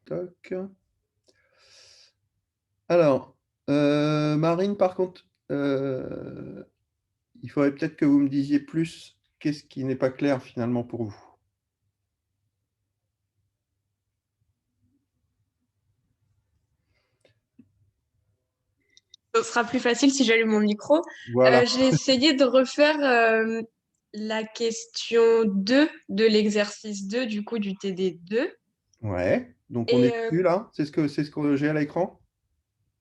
Toc. Alors, Marine, par contre, il faudrait peut-être que vous me disiez plus qu'est-ce qui n'est pas clair finalement pour vous. Ce sera plus facile si j'allume mon micro. Voilà. J'ai essayé de refaire la question 2 de l'exercice 2 du coup du TD2. Ouais. Donc on est Et dessus là. C'est ce que j'ai à l'écran.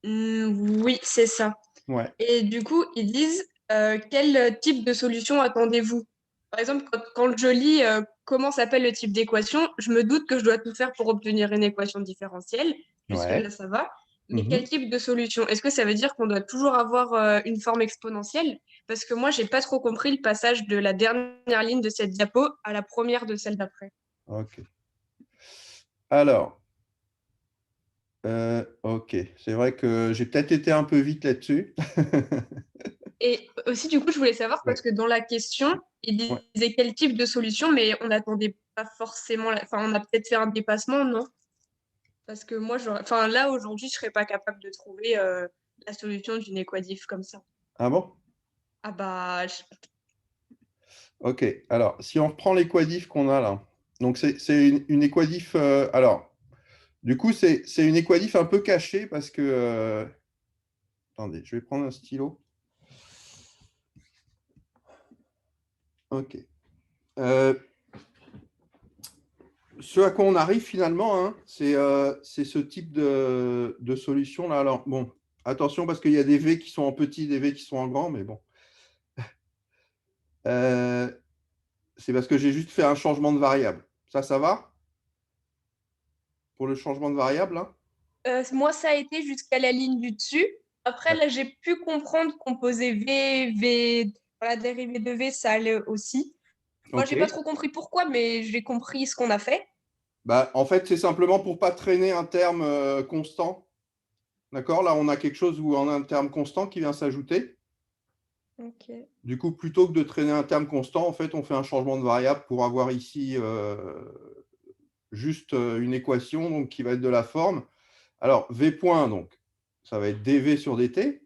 oui, c'est ça. Ouais. Et du coup, ils disent quel type de solution attendez-vous? Par exemple, quand je lis comment s'appelle le type d'équation, je me doute que je dois tout faire pour obtenir une équation différentielle. Jusque-là, Ouais. ça va. Mais quel Mhm. type de solution? Est-ce que ça veut dire qu'on doit toujours avoir une forme exponentielle? Parce que moi, j'ai pas trop compris le passage de la dernière ligne de cette diapo à la première de celle d'après. Ok. Alors, ok. C'est vrai que j'ai peut-être été un peu vite là-dessus. Et aussi, du coup, je voulais savoir Ouais. parce que dans la question, il Ouais. disait quel type de solution, mais on n'attendait pas forcément. Enfin, on a peut-être fait un dépassement, non? Parce que moi, enfin, là, aujourd'hui, je serais pas capable de trouver la solution d'une équatif comme ça. Ah bon? Ah bah, Ok. Alors, si on reprend l'équadif qu'on a là, donc c'est une équadif. Alors, du coup, c'est une équadif un peu cachée parce que. Attendez, je vais prendre un stylo. Ok. Euh, Ce à quoi on arrive finalement, hein, c'est ce type de solution-là. Alors, bon, attention parce qu'il y a des V qui sont en petit, des V qui sont en grand, mais bon. Euh, c'est parce que j'ai juste fait un changement de variable. Ça va? Pour le changement de variable, là? moi, ça a été jusqu'à la ligne du dessus. Après, Ouais. là, j'ai pu comprendre qu'on posait V, dans la dérivée de V, ça allait aussi. Moi, Ok. j'ai pas trop compris pourquoi, mais j'ai compris ce qu'on a fait. Bah, en fait, c'est simplement pour pas traîner un terme constant. D'accord? Là, on a quelque chose où on a un terme constant qui vient s'ajouter. Ok. Du coup, plutôt que de traîner un terme constant, en fait, on fait un changement de variable pour avoir ici juste une équation donc, qui va être de la forme. Alors, V point, donc, ça va être dV sur dt.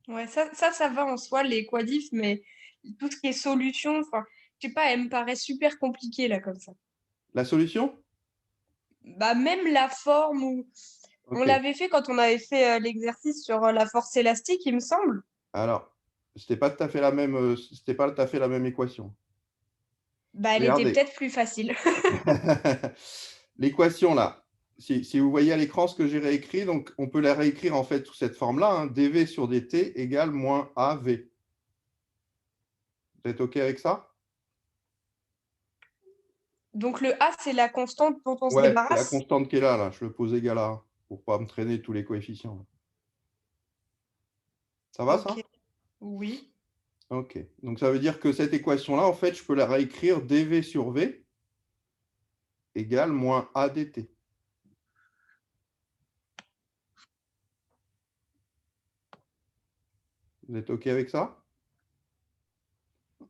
Ouais, ça va en soi, les quadifs, mais tout ce qui est solution, enfin, je sais pas, elle me paraît super compliquée, là, comme ça. La solution? Bah, même la forme où on Ok. l'avait fait quand on avait fait l'exercice sur la force élastique, il me semble. Alors, c'était pas tout à fait la même, c'était pas tout à fait la même équation. Bah, elle était Regardez. peut-être plus facile. L'équation là, si vous voyez à l'écran ce que j'ai réécrit, donc on peut la réécrire en fait sous cette forme-là, hein, dv sur dt égale moins av. Vous êtes OK avec ça? Donc, le A, c'est la constante dont on se Ouais, c'est la débarrasse. constante qui est là, je le pose égal à 1 pour pas me traîner tous les coefficients. Ça va Ok, ça? oui. OK. Donc ça veut dire que cette équation-là, en fait, je peux la réécrire dv sur v égale moins a dt. Vous êtes OK avec ça?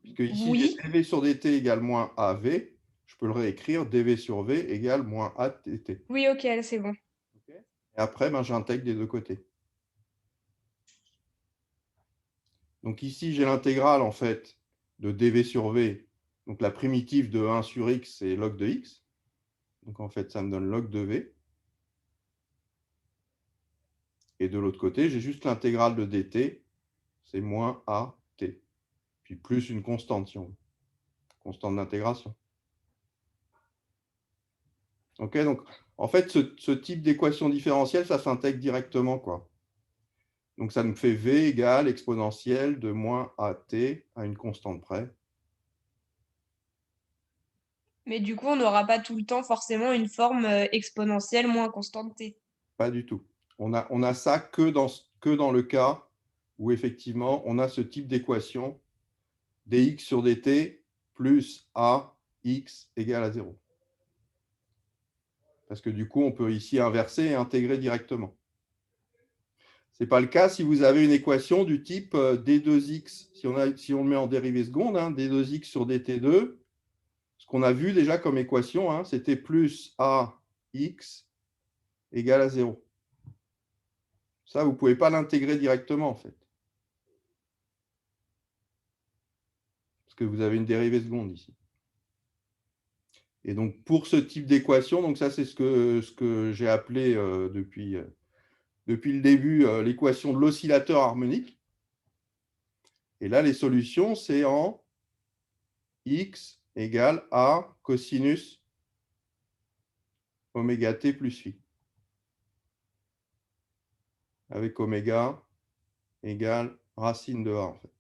Puisque ici, j'ai Oui. dv sur dt égale moins av, je peux le réécrire dv sur v égale moins a dt. Oui, ok, c'est bon. OK. Et après, ben, j'intègre des deux côtés. Donc ici, j'ai l'intégrale en fait de dv sur v. Donc la primitive de 1 sur x, c'est log de x. Donc en fait, ça me donne log de v. Et de l'autre côté, j'ai juste l'intégrale de dt, c'est moins at. Puis plus une constante, si on veut. Constante d'intégration. OK, donc en fait, ce type d'équation différentielle, ça s'intègre directement, quoi. Donc ça me fait v égale exponentielle de moins at à une constante près. Mais du coup, on n'aura pas tout le temps forcément une forme exponentielle moins constante t. Pas du tout. On a ça que dans le cas où effectivement on a ce type d'équation dx sur dt plus ax égale à 0. Parce que du coup, on peut ici inverser et intégrer directement. Ce n'est pas le cas si vous avez une équation du type d2x, si on le met en dérivée seconde, hein, d2x sur dt2, ce qu'on a vu déjà comme équation, hein, c'était plus ax x égale à 0. Ça, vous ne pouvez pas l'intégrer directement, en fait. Parce que vous avez une dérivée seconde ici. Et donc, pour ce type d'équation, donc ça, c'est ce que j'ai appelé depuis le début l'équation de l'oscillateur harmonique. Et là, les solutions, c'est en x égale a cosinus oméga t plus phi. Avec oméga égale racine de a, en fait.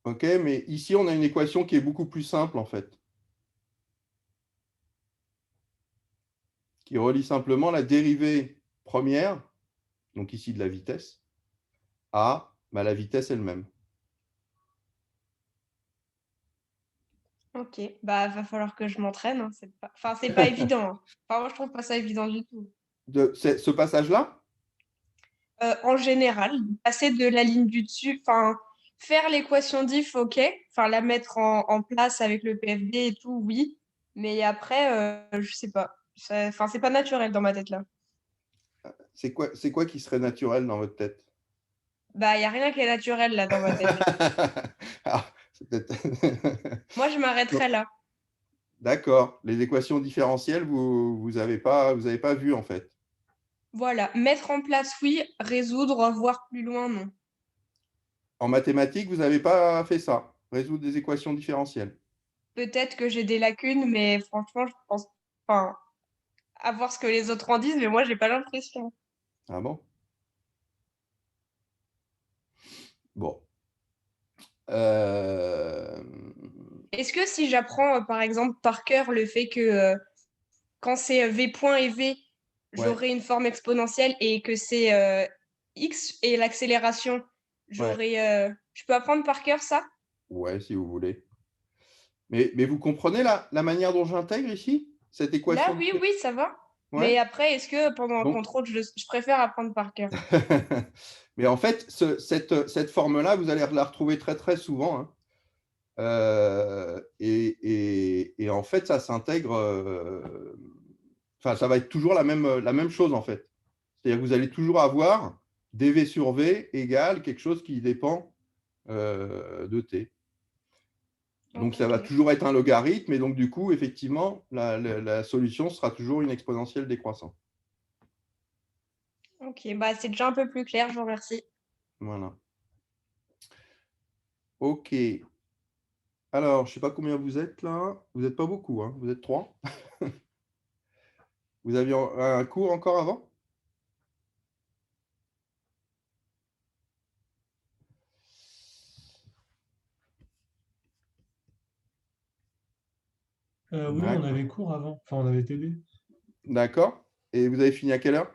OK, mais ici, on a une équation qui est beaucoup plus simple, en fait. Qui relie simplement la dérivée première, donc ici de la vitesse, à la vitesse elle-même. Ok, bah va falloir que je m'entraîne, hein. C'est pas évident, hein. Enfin, moi, je trouve pas ça évident du tout. Ce passage-là? En général, passer de la ligne du dessus, enfin, faire l'équation diff, ok. Enfin, la mettre en place avec le PFD et tout, oui. Mais après, je sais pas. Enfin, c'est pas naturel dans ma tête là. C'est quoi qui serait naturel dans votre tête? Bah, il y a rien qui est naturel là dans ma tête. Ah, c'est peut-être... Moi, je m'arrêterai là. D'accord. Les équations différentielles, vous avez pas vu, en fait. Voilà. Mettre en place, oui. Résoudre, voir plus loin, non. En mathématiques, vous n'avez pas fait ça, résoudre des équations différentielles. Peut-être que j'ai des lacunes, mais franchement, je pense. Enfin, à voir ce que les autres en disent, mais moi, j'ai pas l'impression. Ah bon? Bon. Euh, Est-ce que si j'apprends, par exemple, par cœur le fait que quand c'est V point et V, Ouais, j'aurai une forme exponentielle et que c'est X et l'accélération, ouais, je peux apprendre par cœur ça? ouais, si vous voulez. Mais vous comprenez la manière dont j'intègre ici cette Là, équation oui, oui, ça va. Ouais. Mais après, est-ce que pendant un Donc, contrôle, je préfère apprendre par cœur? mais en fait, cette forme-là, vous allez la retrouver très très souvent, hein. Et en fait, ça s'intègre. Enfin, ça va être toujours la même chose en fait. C'est-à-dire que vous allez toujours avoir dv sur v égale quelque chose qui dépend de t. Donc, ça va Ok. toujours être un logarithme, et donc, du coup, effectivement, la solution sera toujours une exponentielle décroissante. Ok, bah c'est déjà un peu plus clair, je vous remercie. Voilà. OK. Alors, je ne sais pas combien vous êtes là. Vous n'êtes pas beaucoup, hein. Vous êtes 3. Vous aviez un cours encore avant? Oui, on D'accord. avait cours avant. Enfin, on avait TD. D'accord. Et vous avez fini à quelle heure?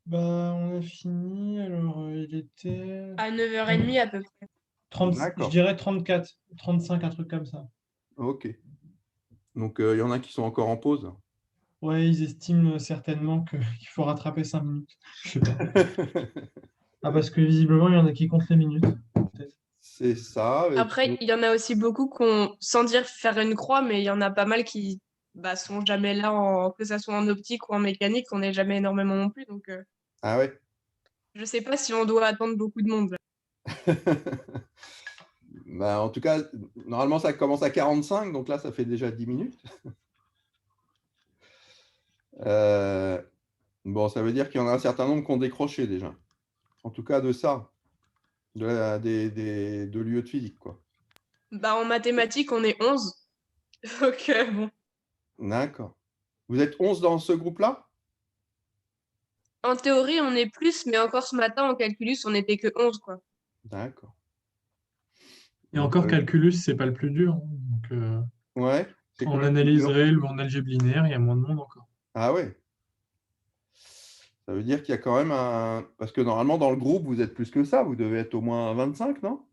Bah, on a fini. Alors, il était À 9h30 30 à peu près. 30, je D'accord. dirais 34, 35, un truc comme ça. OK. Donc, il y en a qui sont encore en pause. Ouais, ils estiment certainement qu'il faut rattraper 5 minutes. Je sais pas. Ah, parce que visiblement, il y en a qui comptent les minutes. Peut-être. C'est ça. Après, il y en a aussi beaucoup qui ont, sans dire faire une croix, mais il y en a pas mal qui bah, sont jamais là, que ça soit en optique ou en mécanique, on n'est jamais énormément non plus. Donc, Ah ouais. je sais pas si on doit attendre beaucoup de monde. Bah, en tout cas, normalement, ça commence à 45, donc là, ça fait déjà 10 minutes. Euh, bon, ça veut dire qu'il y en a un certain nombre qui ont décroché déjà. En tout cas, de ça, de l'UE de physique, quoi. Bah, en mathématiques, on est 11. Donc, bon. D'accord. Vous êtes 11 dans ce groupe-là? En théorie, on est plus, mais encore ce matin, en calculus, on n'était que 11, quoi. D'accord. Et Donc, ça encore, veut dire... calculus, c'est pas le plus dur, hein. Donc, Ouais. C'est en quoi le plus analyse dur? réelle ou en algèbre linéaire, il y a moins de monde encore. Ah ouais. Ça veut dire qu'il y a quand même un... Parce que normalement, dans le groupe, vous êtes plus que ça. Vous devez être au moins 25, non?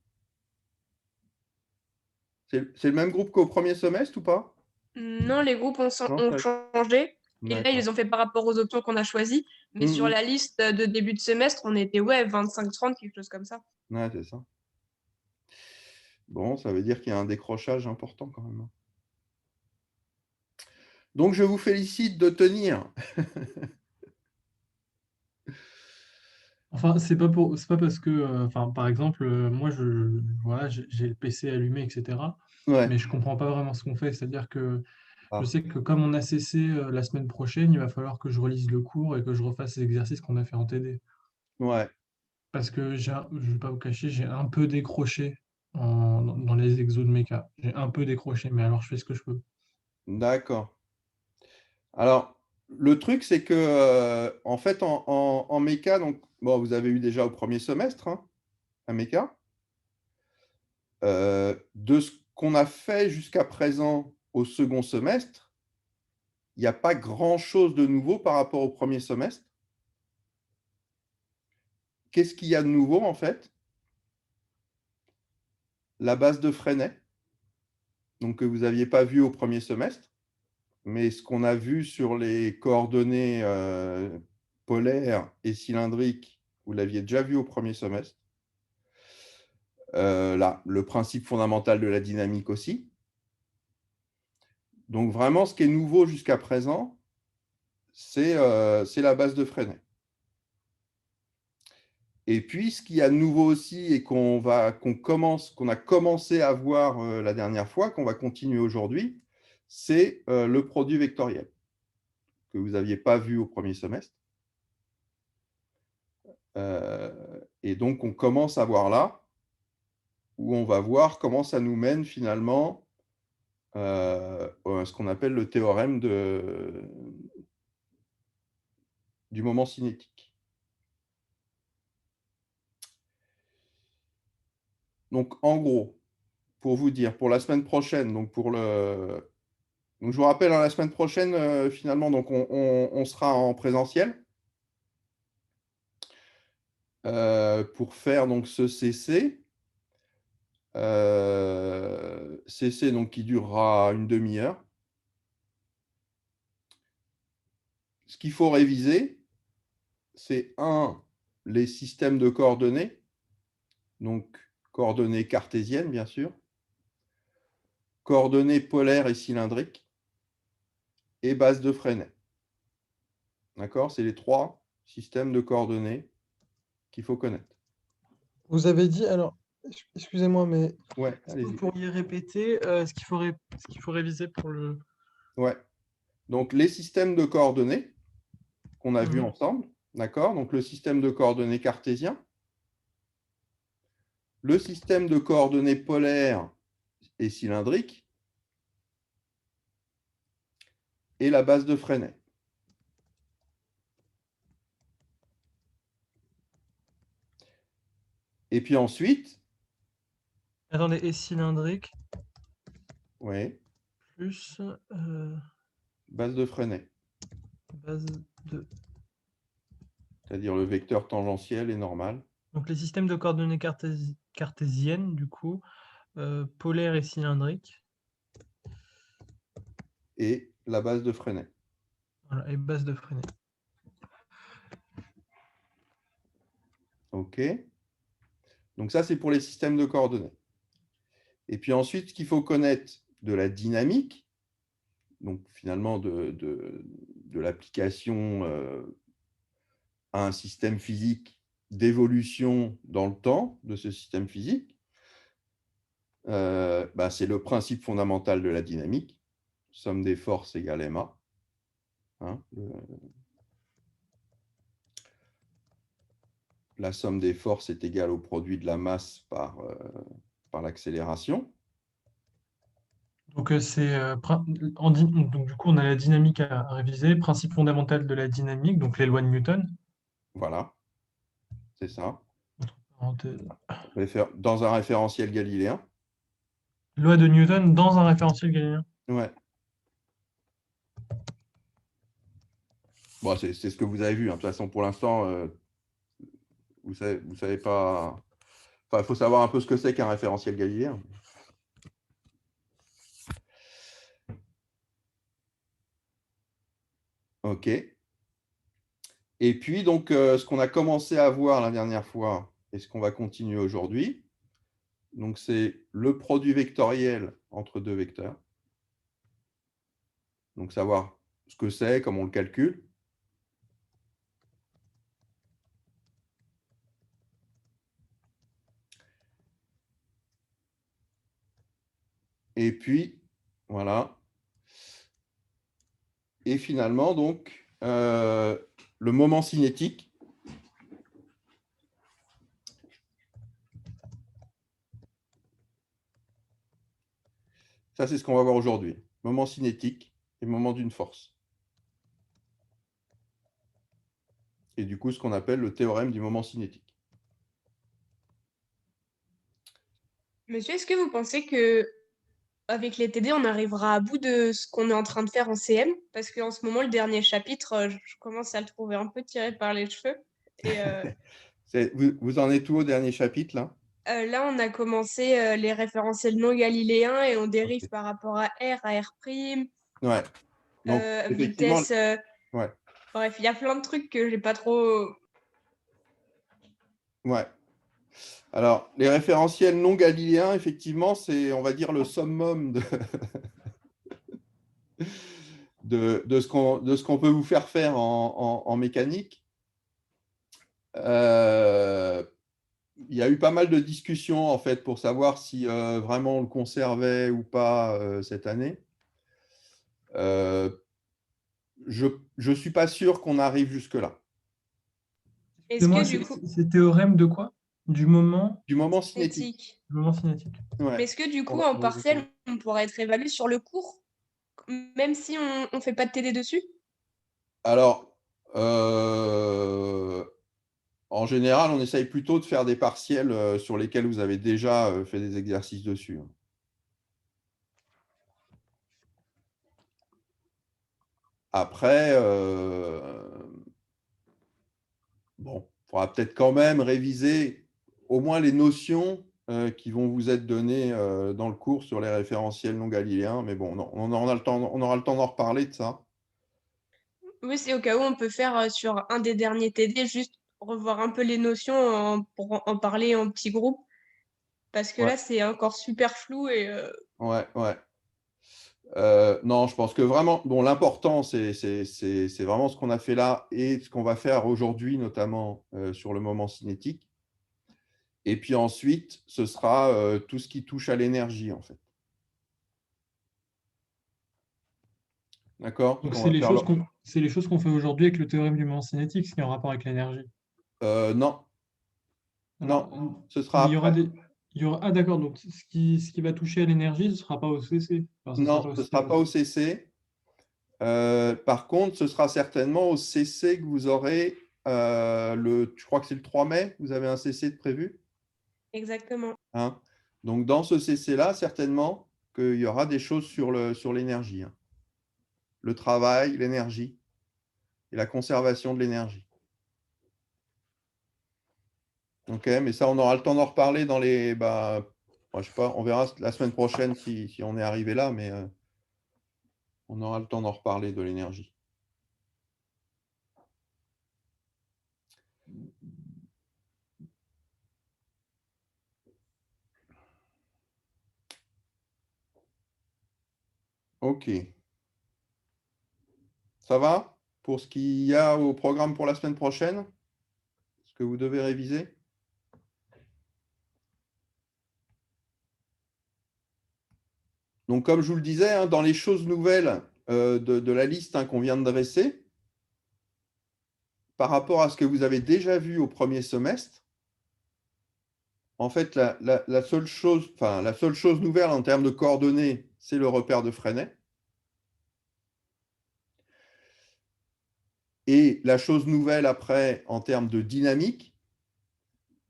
C'est le même groupe qu'au premier semestre ou pas? Non, les groupes ont, Non, ont changé. Et là, ils les ont fait par rapport aux options qu'on a choisies. Mais sur la liste de début de semestre, on était 25-30, quelque chose comme ça. Ouais, c'est ça. Bon, ça veut dire qu'il y a un décrochage important quand même. Donc, je vous félicite de tenir. Enfin, c'est pas parce que, enfin, par exemple, moi, voilà, j'ai le PC allumé, etc. Ouais. Mais je comprends pas vraiment ce qu'on fait. C'est-à-dire que Ah. je sais que comme on a cessé la semaine prochaine, il va falloir que je relise le cours et que je refasse les exercices qu'on a fait en TD. Ouais. Parce que je vais pas vous cacher, j'ai un peu décroché dans les exos de méca. J'ai un peu décroché, mais alors je fais ce que je peux. D'accord. Alors, le truc, c'est que, en fait, en méca, donc, bon, vous avez eu déjà au premier semestre, hein, un méca. De ce qu'on a fait jusqu'à présent au second semestre, il n'y a pas grand-chose de nouveau par rapport au premier semestre. Qu'est-ce qu'il y a de nouveau, en fait? La base de Freinet, donc que vous n'aviez pas vu au premier semestre, mais ce qu'on a vu sur les coordonnées polaires et cylindriques, vous l'aviez déjà vu au premier semestre. Là, le principe fondamental de la dynamique aussi. Donc vraiment, ce qui est nouveau jusqu'à présent, c'est la base de Freinet. Et puis, ce qu'il y a de nouveau aussi et qu'on a commencé à voir la dernière fois, qu'on va continuer aujourd'hui, c'est le produit vectoriel, que vous n'aviez pas vu au premier semestre. Et donc, on commence à voir là, où on va voir comment ça nous mène finalement à ce qu'on appelle le théorème du moment cinétique. Donc, en gros, pour vous dire, pour la semaine prochaine, donc je vous rappelle, hein, la semaine prochaine, finalement, donc on sera en présentiel pour faire donc ce CC. CC donc, qui durera une demi-heure. Ce qu'il faut réviser, c'est les systèmes de coordonnées, donc coordonnées cartésiennes, bien sûr, coordonnées polaires et cylindriques, et base de Freinet. D'accord? C'est les 3 systèmes de coordonnées qu'il faut connaître. Vous avez dit, alors, excusez-moi, mais Ouais, est-ce que vous allez-y. pourriez répéter ce qu'il faut réviser pour le... Ouais. Donc, les systèmes de coordonnées qu'on a vus Mhm. ensemble, d'accord? Donc, le système de coordonnées cartésien, le système de coordonnées polaires et cylindriques, et la base de Freinet. Et puis ensuite, Attendez, et cylindrique ouais, plus base de Freinet, base de... c'est-à-dire le vecteur tangentiel et normal. Donc les systèmes de coordonnées cartésiennes, du coup, polaires et cylindriques, Et la base de Freinet. voilà, et base de Freinet. OK. Donc ça, c'est pour les systèmes de coordonnées. Et puis ensuite, ce qu'il faut connaître de la dynamique, donc finalement de l'application à un système physique, d'évolution dans le temps de ce système physique, c'est le principe fondamental de la dynamique, somme des forces égale ma. Hein, la somme des forces est égale au produit de la masse par l'accélération. Donc, donc du coup, on a la dynamique à réviser, principe fondamental de la dynamique, donc les lois de Newton. Voilà, c'est ça. Parenthèse. Dans un référentiel galiléen. Loi de Newton dans un référentiel galiléen. Ouais. Bon, c'est ce que vous avez vu. Hein. De toute façon, pour l'instant, vous savez pas. Enfin, il faut savoir un peu ce que c'est qu'un référentiel galiléen. OK. Et puis, donc, ce qu'on a commencé à voir la dernière fois et ce qu'on va continuer aujourd'hui, donc c'est le produit vectoriel entre deux vecteurs. Donc, savoir ce que c'est, comment on le calcule. Et puis, voilà. Et finalement, donc, le moment cinétique. Ça, c'est ce qu'on va voir aujourd'hui. Moment cinétique et moment d'une force. Et du coup, ce qu'on appelle le théorème du moment cinétique. Monsieur, est-ce que vous pensez que avec les TD, on arrivera à bout de ce qu'on est en train de faire en CM? Parce qu'en ce moment, le dernier chapitre, je commence à le trouver un peu tiré par les cheveux. Et Vous en êtes où au dernier chapitre, là? là, on a commencé les référentiels non galiléens et on dérive Ok. par rapport à R, à R', Ouais. Donc, effectivement, vitesse. ouais. Bref, il y a plein de trucs que j'ai pas trop. Ouais. Alors, les référentiels non galiléens, effectivement, c'est, on va dire, le summum de ce qu'on peut vous faire faire en mécanique. Il y a eu pas mal de discussions, en fait, pour savoir si vraiment on le conservait ou pas cette année. Je ne suis pas sûr qu'on arrive jusque-là. Est-ce Excusez-moi, que du coup, c'est théorème de quoi? Du moment Du moment cinétique. éthique. du moment cinétique. Ouais. Mais est-ce que du On coup, va- en partiel, on pourrait être évalué sur le cours, même si on ne fait pas de TD dessus? Alors, en général, on essaye plutôt de faire des partiels sur lesquels vous avez déjà fait des exercices dessus, hein. Après, bon, il faudra peut-être quand même réviser au moins les notions qui vont vous être données dans le cours sur les référentiels non galiléens. Mais bon, on aura le temps d'en reparler de ça. Oui, c'est au cas où on peut faire sur un des derniers TD, juste revoir un peu les notions pour en parler en petit groupe, parce que Ouais, là, c'est encore super flou et ouais, ouais. Non, je pense que vraiment, bon, l'important, c'est vraiment ce qu'on a fait là et ce qu'on va faire aujourd'hui, notamment sur le moment cinétique. Et puis ensuite, ce sera tout ce qui touche à l'énergie, en fait. D'accord? Donc On va faire c'est les choses qu'on fait aujourd'hui avec le théorème du moment cinétique, ce qui est en rapport avec l'énergie. Non, non, Alors, ce sera mais il y aura après. des. Ah d'accord, donc ce qui va toucher à l'énergie, ce ne sera pas au CC. Enfin, ce sera Non, pas au ce ne sera pas CE. au CC. Par contre, ce sera certainement au CC que vous aurez je crois que c'est le 3 mai, vous avez un CC de prévu, exactement. hein. Donc, dans ce CC-là, certainement qu'il y aura des choses sur l'énergie, hein. Le travail, l'énergie et la conservation de l'énergie. OK, mais ça, on aura le temps d'en reparler dans les. Bah, moi, je sais pas, on verra la semaine prochaine si on est arrivé là, mais on aura le temps d'en reparler de l'énergie. OK. Ça va pour ce qu'il y a au programme pour la semaine prochaine? Ce que vous devez réviser? Donc, comme je vous le disais, hein, dans les choses nouvelles de la liste hein, qu'on vient de dresser, par rapport à ce que vous avez déjà vu au premier semestre, en fait, la seule chose, enfin, la seule chose nouvelle en termes de coordonnées, c'est le repère de Freinet. Et la chose nouvelle après, en termes de dynamique,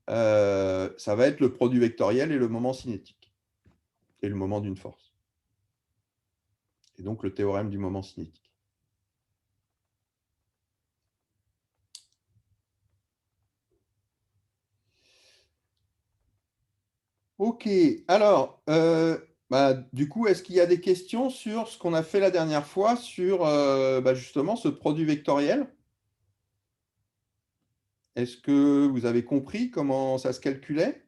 ça va être le produit vectoriel et le moment cinétique, et le moment d'une force. Et donc le théorème du moment cinétique. Ok, alors, Du coup, est-ce qu'il y a des questions sur ce qu'on a fait la dernière fois sur justement ce produit vectoriel? Est-ce que vous avez compris comment ça se calculait?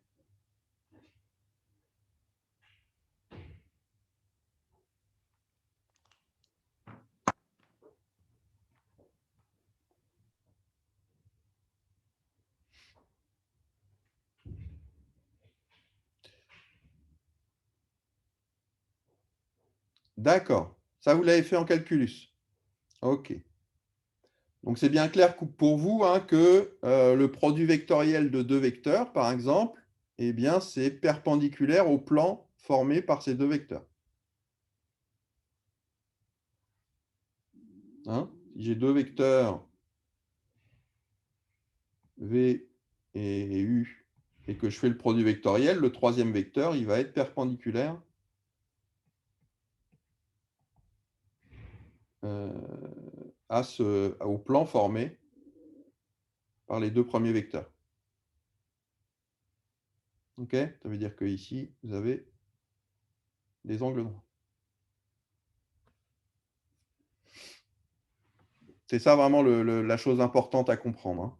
D'accord. Ça, vous l'avez fait en calculus. OK. Donc, c'est bien clair pour vous hein, que le produit vectoriel de deux vecteurs, par exemple, eh bien, c'est perpendiculaire au plan formé par ces deux vecteurs. Hein? Si j'ai deux vecteurs V et U et que je fais le produit vectoriel, le troisième vecteur, il va être perpendiculaire au plan formé par les deux premiers vecteurs. OK? Ça veut dire que ici, vous avez des angles droits. C'est ça vraiment la chose importante à comprendre. Hein.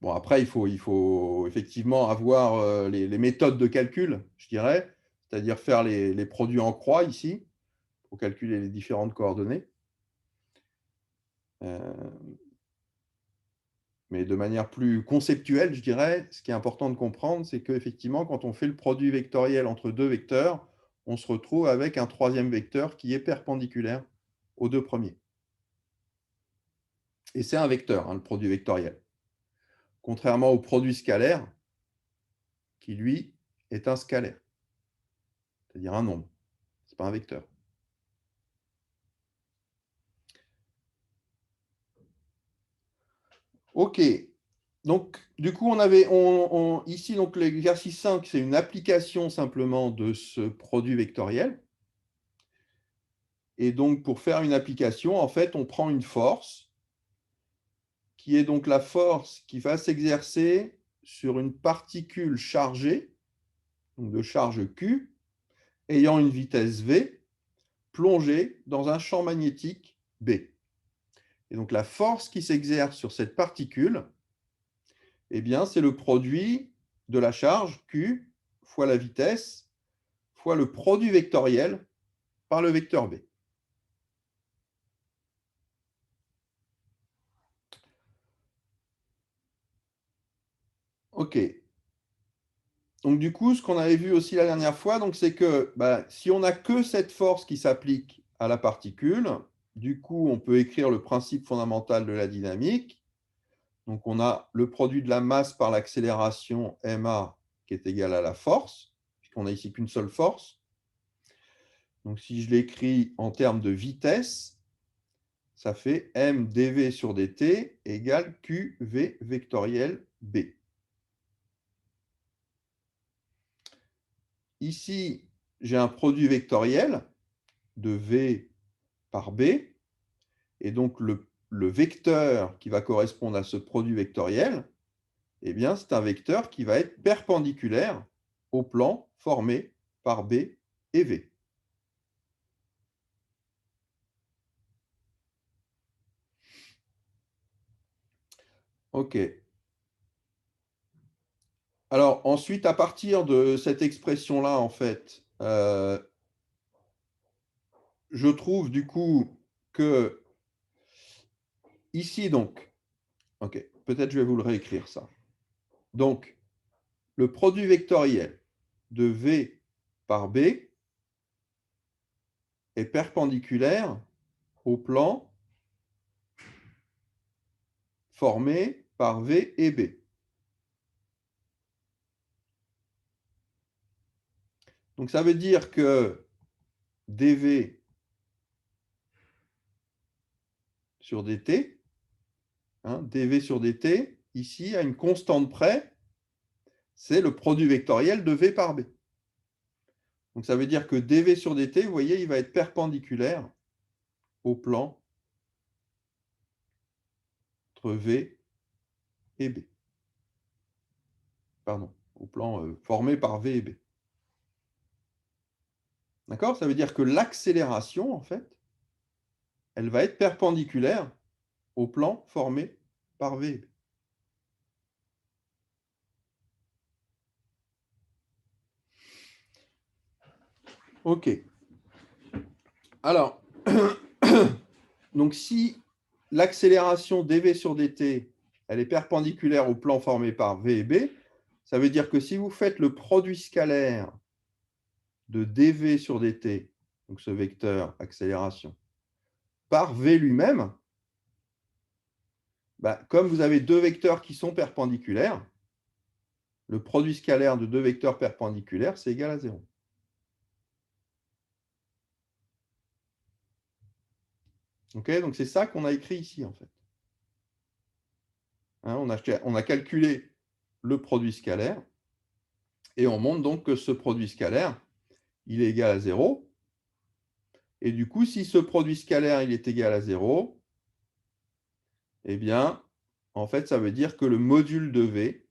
Bon, après, il faut effectivement avoir les méthodes de calcul, je dirais, c'est-à-dire faire les produits en croix ici, pour calculer les différentes coordonnées. Mais de manière plus conceptuelle, je dirais, ce qui est important de comprendre, c'est qu'effectivement, quand on fait le produit vectoriel entre deux vecteurs, on se retrouve avec un troisième vecteur qui est perpendiculaire aux deux premiers. Et c'est un vecteur, hein, le produit vectoriel. Contrairement au produit scalaire, qui lui est un scalaire, c'est-à-dire un nombre. Ce n'est pas un vecteur. OK. Donc, du coup, on avait ici, donc l'exercice 5, c'est une application simplement de ce produit vectoriel. Et donc, pour faire une application, en fait, on prend une force, qui est donc la force qui va s'exercer sur une particule chargée, donc de charge Q, ayant une vitesse V, plongée dans un champ magnétique B. Et donc, la force qui s'exerce sur cette particule, eh bien, c'est le produit de la charge Q fois la vitesse fois le produit vectoriel par le vecteur B. OK. Donc, du coup, ce qu'on avait vu aussi la dernière fois, c'est que si on n'a que cette force qui s'applique à la particule, du coup, on peut écrire le principe fondamental de la dynamique. Donc, on a le produit de la masse par l'accélération ma qui est égal à la force, puisqu'on n'a ici qu'une seule force. Donc, si je l'écris en termes de vitesse, ça fait m dv sur dt égale qv vectoriel b. Ici, j'ai un produit vectoriel de v par b, et donc le vecteur qui va correspondre à ce produit vectoriel, eh bien, c'est un vecteur qui va être perpendiculaire au plan formé par b et v. OK. Alors ensuite, à partir de cette expression-là, en fait, je trouve du coup que ici, donc, OK, peut-être je vais vous le réécrire ça. Donc, le produit vectoriel de V par B est perpendiculaire au plan formé par V et B. Donc, ça veut dire que dV sur dt, dV sur dt, ici, à une constante près, c'est le produit vectoriel de V par B. Donc, ça veut dire que dV sur dt, vous voyez, il va être perpendiculaire au plan entre V et B. Pardon. au plan formé par V et B. D'accord? Ça veut dire que l'accélération, en fait, elle va être perpendiculaire au plan formé par V et B. OK. Alors, donc si l'accélération dv sur dt, elle est perpendiculaire au plan formé par V et B, ça veut dire que si vous faites le produit scalaire de dv sur dt, donc ce vecteur accélération, par V lui-même, bah, comme vous avez deux vecteurs qui sont perpendiculaires, le produit scalaire de deux vecteurs perpendiculaires, c'est égal à 0. OK, donc c'est ça qu'on a écrit ici, en fait. Hein, on a calculé le produit scalaire, et on montre donc que ce produit scalaire, il est égal à 0. Et du coup, si ce produit scalaire il est égal à 0, eh bien, en fait, ça veut dire que le module de V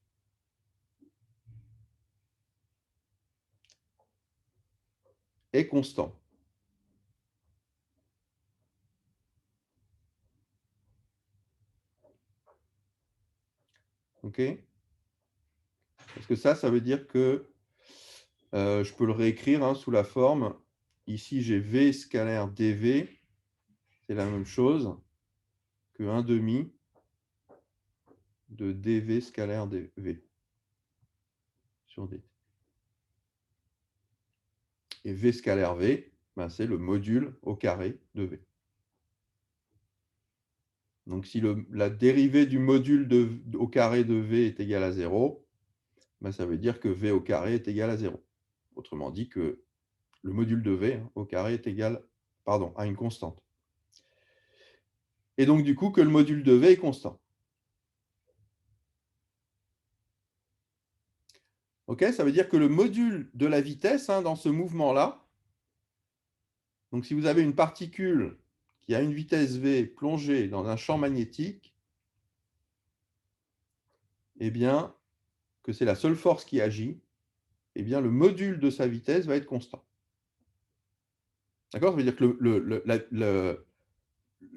est constant. OK? Parce que ça veut dire que je peux le réécrire hein, sous la forme, ici j'ai V scalaire dV, c'est la même chose que 1/2 de dV scalaire dV sur dt. Et V scalaire V, ben, c'est le module au carré de V. Donc si la dérivée du module au carré de V est égale à 0, ben, ça veut dire que V au carré est égal à 0. Autrement dit que le module de V hein, au carré est égal à une constante. Et donc du coup que le module de V est constant. OK, ça veut dire que le module de la vitesse hein, dans ce mouvement-là, donc si vous avez une particule qui a une vitesse V plongée dans un champ magnétique, eh bien, que c'est la seule force qui agit, eh bien, le module de sa vitesse va être constant. D'accord? Ça veut dire que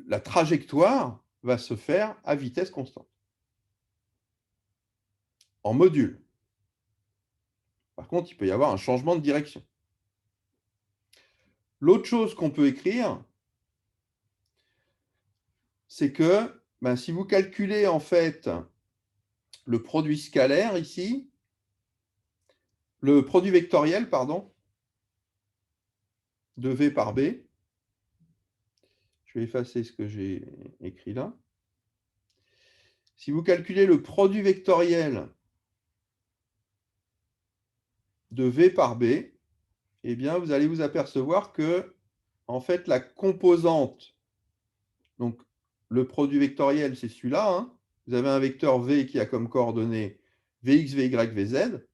la trajectoire va se faire à vitesse constante, en module. Par contre, il peut y avoir un changement de direction. L'autre chose qu'on peut écrire, c'est que ben, si vous calculez en fait le produit scalaire ici, le produit vectoriel, pardon, de V par B, je vais effacer ce que j'ai écrit là. Si vous calculez le produit vectoriel de V par B, eh bien, vous allez vous apercevoir que, en fait, la composante, donc le produit vectoriel, c'est celui-là. Hein. Vous avez un vecteur V qui a comme coordonnées Vx, Vy, Vz.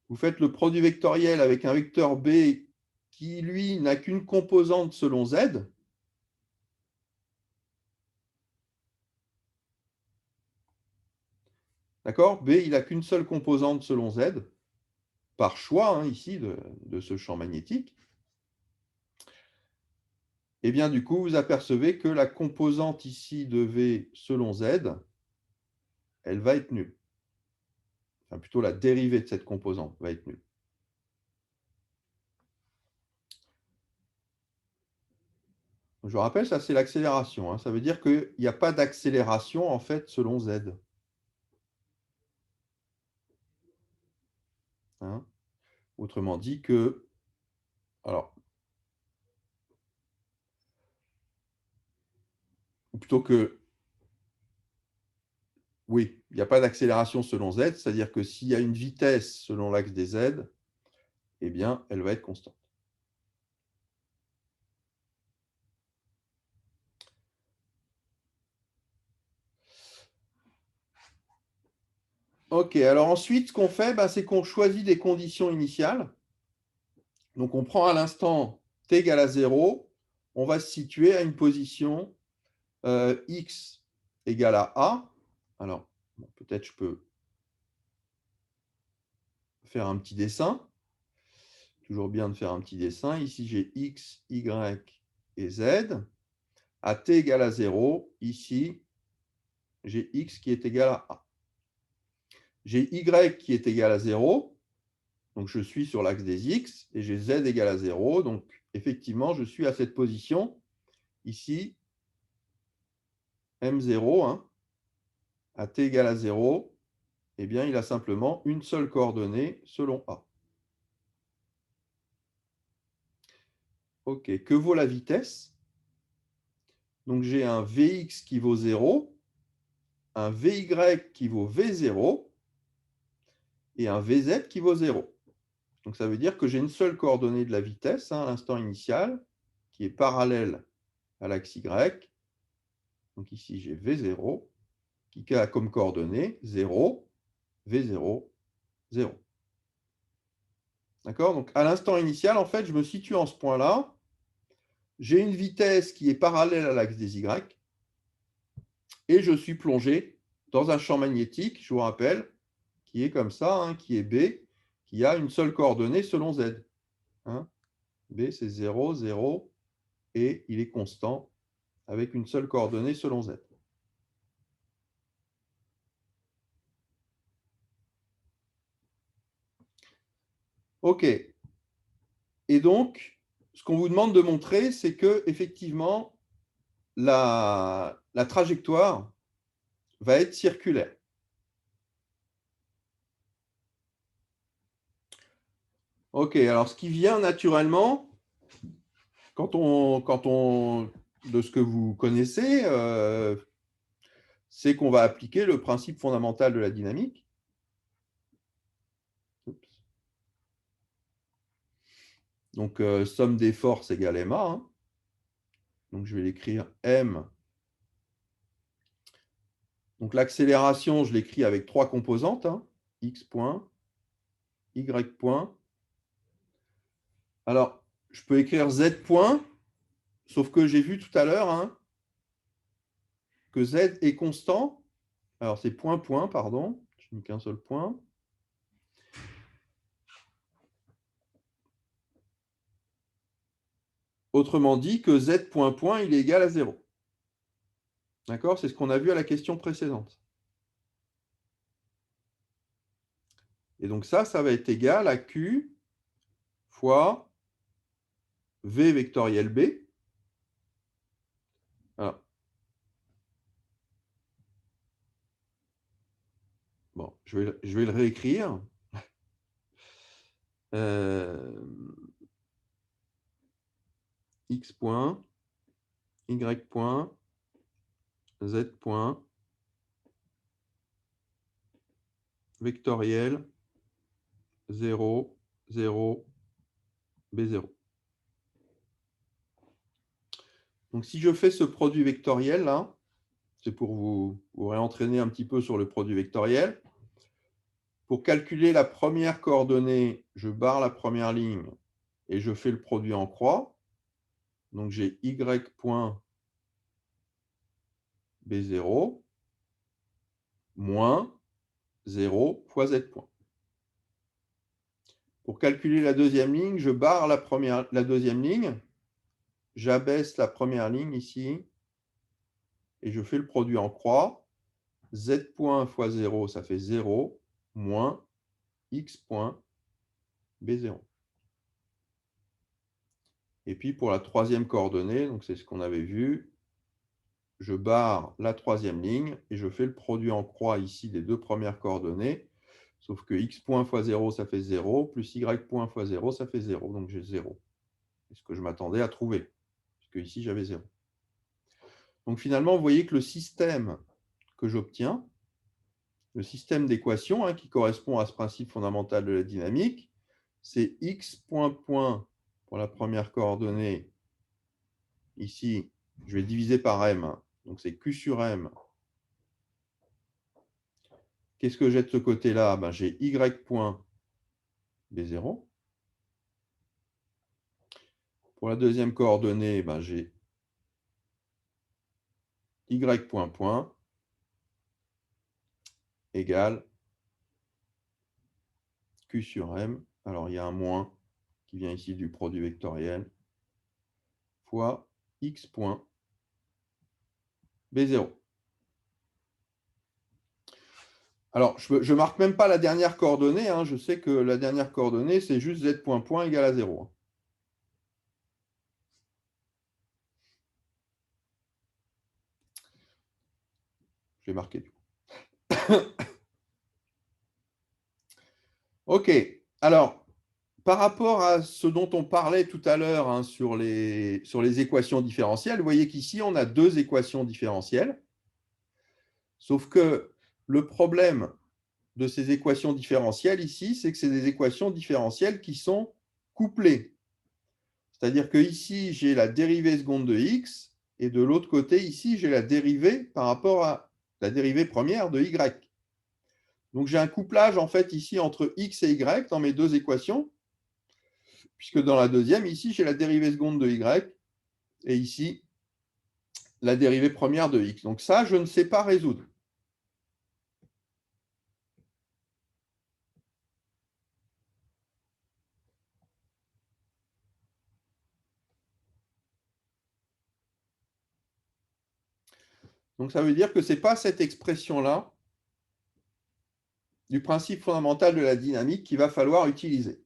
Vous faites le produit vectoriel avec un vecteur B qui, lui, n'a qu'une composante selon Z. D'accord? B, il n'a qu'une seule composante selon Z, par choix, hein, ici, de ce champ magnétique. Et bien, du coup, vous apercevez que la composante ici de V selon Z, elle va être nulle. Enfin, plutôt la dérivée de cette composante va être nulle. Je vous rappelle, ça c'est l'accélération. Hein. Ça veut dire qu'il n'y a pas d'accélération en fait selon Z. Hein. Autrement dit que, alors, ou plutôt que, oui, il n'y a pas d'accélération selon Z, c'est-à-dire que s'il y a une vitesse selon l'axe des Z, eh bien, elle va être constante. OK, alors ensuite, ce qu'on fait, c'est qu'on choisit des conditions initiales. Donc, on prend à l'instant t égale à 0, on va se situer à une position x égale à a. Alors, peut-être je peux faire un petit dessin. Toujours bien de faire un petit dessin. Ici, j'ai x, y et z. À t égale à 0, ici, j'ai x qui est égal à 1. J'ai y qui est égal à 0, donc je suis sur l'axe des x, et j'ai z égal à 0, donc effectivement, je suis à cette position, ici, m0, hein, à t égale à 0, eh bien, il a simplement une seule coordonnée selon A. OK, que vaut la vitesse? Donc, j'ai un Vx qui vaut 0, un Vy qui vaut V0 et un Vz qui vaut 0. Donc, ça veut dire que j'ai une seule coordonnée de la vitesse, hein, à l'instant initial, qui est parallèle à l'axe Y. Donc, ici, j'ai V0 qui a comme coordonnée 0, V0, 0. D'accord? Donc, à l'instant initial, en fait, je me situe en ce point-là. J'ai une vitesse qui est parallèle à l'axe des Y et je suis plongé dans un champ magnétique, je vous rappelle, qui est comme ça, hein, qui est B, qui a une seule coordonnée selon Z. Hein? B, c'est 0, 0, et il est constant avec une seule coordonnée selon Z. OK. Et donc, ce qu'on vous demande de montrer, c'est que effectivement, la trajectoire va être circulaire. OK, alors ce qui vient naturellement, de ce que vous connaissez, c'est qu'on va appliquer le principe fondamental de la dynamique. Oups. Donc, somme des forces égale ma. Hein. Donc, je vais l'écrire m. Donc, l'accélération, je l'écris avec trois composantes. Hein. X point, Y point. Alors, je peux écrire Z point, sauf que j'ai vu tout à l'heure hein, que Z est constant. Alors, c'est point, point, pardon. Je n'ai mis qu'un seul point. Autrement dit que Z point, point, il est égal à 0. D'accord? C'est ce qu'on a vu à la question précédente. Et donc ça va être égal à Q fois V vectoriel B. Alors, bon, je vais le réécrire. X point, Y point, Z point, vectoriel 0, 0, B0. Donc si je fais ce produit vectoriel là, c'est pour vous réentraîner un petit peu sur le produit vectoriel. Pour calculer la première coordonnée, je barre la première ligne et je fais le produit en croix. Donc j'ai Y point B0 moins 0 fois Z point. Pour calculer la deuxième ligne, je barre la deuxième ligne, j'abaisse la première ligne ici et je fais le produit en croix. Z point fois 0, ça fait 0 moins X point B0. Et puis pour la troisième coordonnée, donc c'est ce qu'on avait vu, je barre la troisième ligne et je fais le produit en croix ici des deux premières coordonnées. Sauf que x point fois 0, ça fait 0, plus y point fois 0, ça fait 0. Donc j'ai 0. C'est ce que je m'attendais à trouver, puisque ici j'avais 0. Donc finalement, vous voyez que le système que j'obtiens, le système d'équations hein, qui correspond à ce principe fondamental de la dynamique, c'est x point point pour la première coordonnée. Ici, je vais diviser par m. Donc c'est q sur m. Qu'est-ce que j'ai de ce côté-là? Ben, j'ai y point B0. Pour la deuxième coordonnée, ben, j'ai y point point égale Q sur M. Alors, il y a un moins qui vient ici du produit vectoriel fois X point B0. Alors, je ne marque même pas la dernière coordonnée. Hein. Je sais que la dernière coordonnée, c'est juste Z point point égale à 0. Je vais marquer du coup. OK. Alors, par rapport à ce dont on parlait tout à l'heure hein, sur les équations différentielles, vous voyez qu'ici, on a deux équations différentielles. Sauf que le problème de ces équations différentielles ici, c'est que c'est des équations différentielles qui sont couplées. C'est-à-dire que ici, j'ai la dérivée seconde de x, et de l'autre côté, ici, j'ai la dérivée par rapport à la dérivée première de y. Donc, j'ai un couplage, en fait, ici, entre x et y dans mes deux équations, puisque dans la deuxième, ici, j'ai la dérivée seconde de y, et ici, la dérivée première de x. Donc ça, je ne sais pas résoudre. Donc ça veut dire que ce n'est pas cette expression-là du principe fondamental de la dynamique qu'il va falloir utiliser.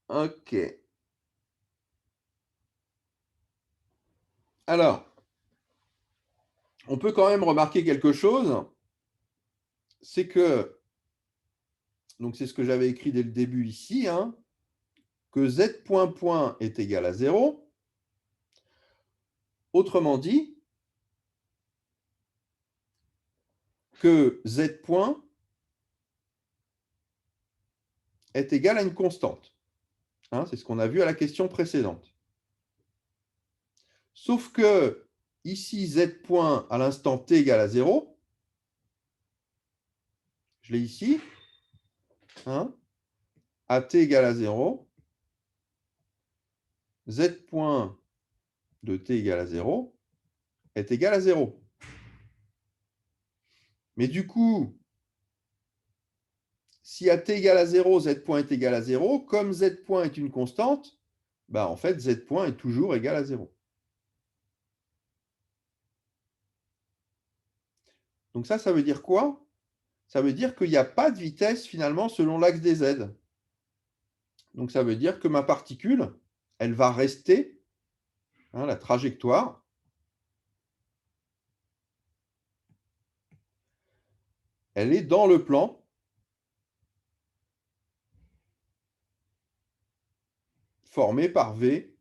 OK. Alors, on peut quand même remarquer quelque chose, c'est que, donc c'est ce que j'avais écrit dès le début ici, hein, que z point point est égal à 0. Autrement dit, que z point est égal à une constante. Hein, c'est ce qu'on a vu à la question précédente. Sauf que ici, z point à l'instant t égale à 0, je l'ai ici, hein, à t égale à 0, z point de t égale à 0 est égal à 0. Mais du coup, si à t égale à 0, z point est égal à 0, comme z point est une constante, bah en fait, z point est toujours égal à 0. Donc ça veut dire quoi? Ça veut dire qu'il n'y a pas de vitesse finalement selon l'axe des z. Donc ça veut dire que ma particule, elle va rester, hein, la trajectoire, elle est dans le plan formé par V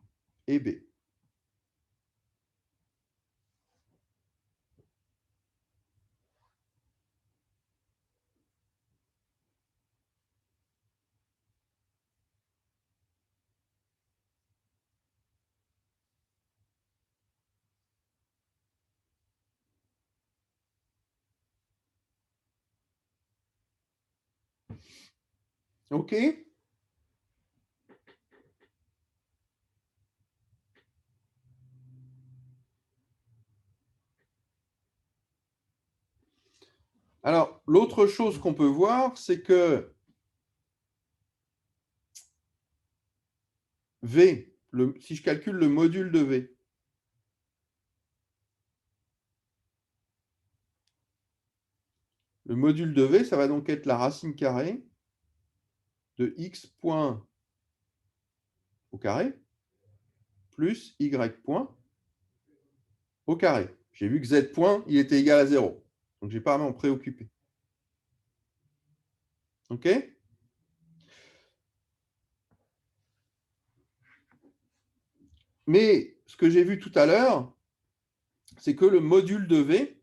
et B. OK? Alors, l'autre chose qu'on peut voir, c'est que V, si je calcule le module de V, le module de V, ça va donc être la racine carrée de x point au carré plus y point au carré. J'ai vu que z point, il était égal à 0. Donc, je n'ai pas à m'en préoccuper. OK? Mais ce que j'ai vu tout à l'heure, c'est que le module de V,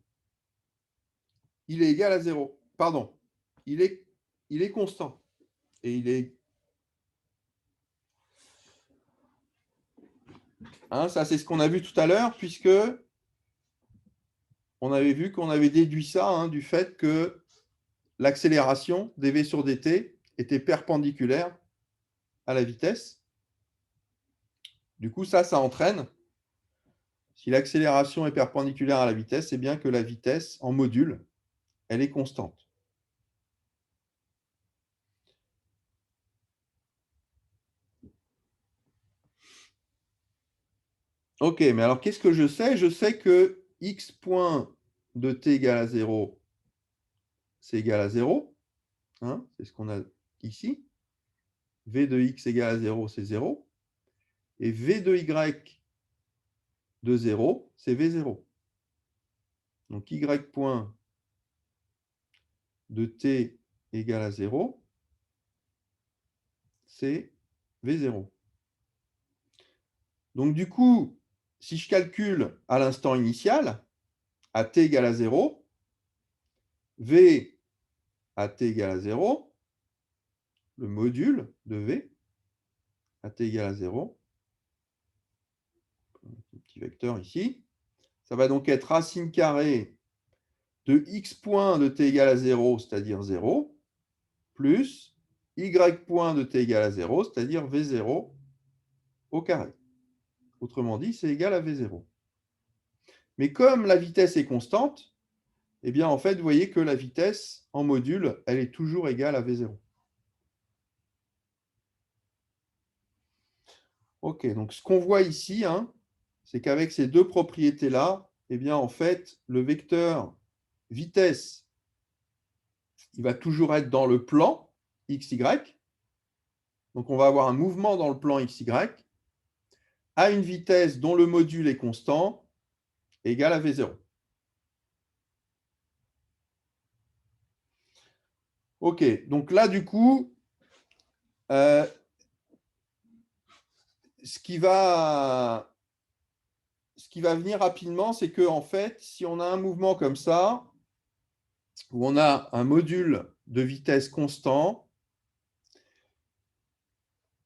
il est égal à 0. Pardon, il est constant. Et il est... Hein, ça, c'est ce qu'on a vu tout à l'heure, puisque on avait vu qu'on avait déduit ça hein, du fait que l'accélération dv sur dt était perpendiculaire à la vitesse. Du coup, ça entraîne, Si l'accélération est perpendiculaire à la vitesse, c'est bien que la vitesse en module, elle est constante. Ok, mais alors qu'est-ce que je sais? Je sais que x point de t égale à 0, c'est égal à 0. Hein, c'est ce qu'on a ici. V de x égale à 0, c'est 0. Et V de y de 0, c'est V0. Donc y point de t égale à 0, c'est V0. Donc du coup, si je calcule à l'instant initial, à t égale à 0, V à t égale à 0, le module de V à t égale à 0, un petit vecteur ici, ça va donc être racine carrée de x point de t égale à 0, c'est-à-dire 0, plus y point de t égale à 0, c'est-à-dire V0 au carré. Autrement dit, c'est égal à V0. Mais comme la vitesse est constante, eh bien, en fait, vous voyez que la vitesse en module, elle est toujours égale à V0. Ok, donc ce qu'on voit ici, hein, c'est qu'avec ces deux propriétés-là, eh bien, en fait, le vecteur vitesse, il va toujours être dans le plan XY. Donc, on va avoir un mouvement dans le plan XY à une vitesse dont le module est constant égale à V0. Ok, donc là, du coup, ce qui va venir rapidement, c'est que en fait, si on a un mouvement comme ça, où on a un module de vitesse constant,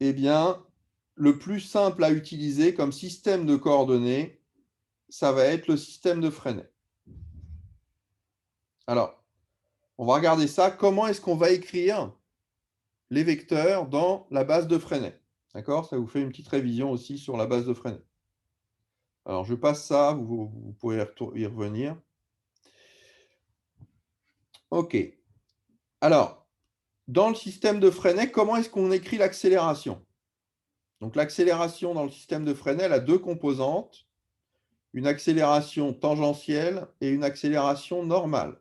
eh bien, le plus simple à utiliser comme système de coordonnées, ça va être le système de Freinet. Alors, on va regarder ça. Comment est-ce qu'on va écrire les vecteurs dans la base de Freinet? D'accord? Ça vous fait une petite révision aussi sur la base de Freinet. Alors, je passe ça, vous pourrez y revenir. OK. Alors, dans le système de Freinet, comment est-ce qu'on écrit l'accélération? Donc, l'accélération dans le système de Freinet, elle a deux composantes, une accélération tangentielle et une accélération normale.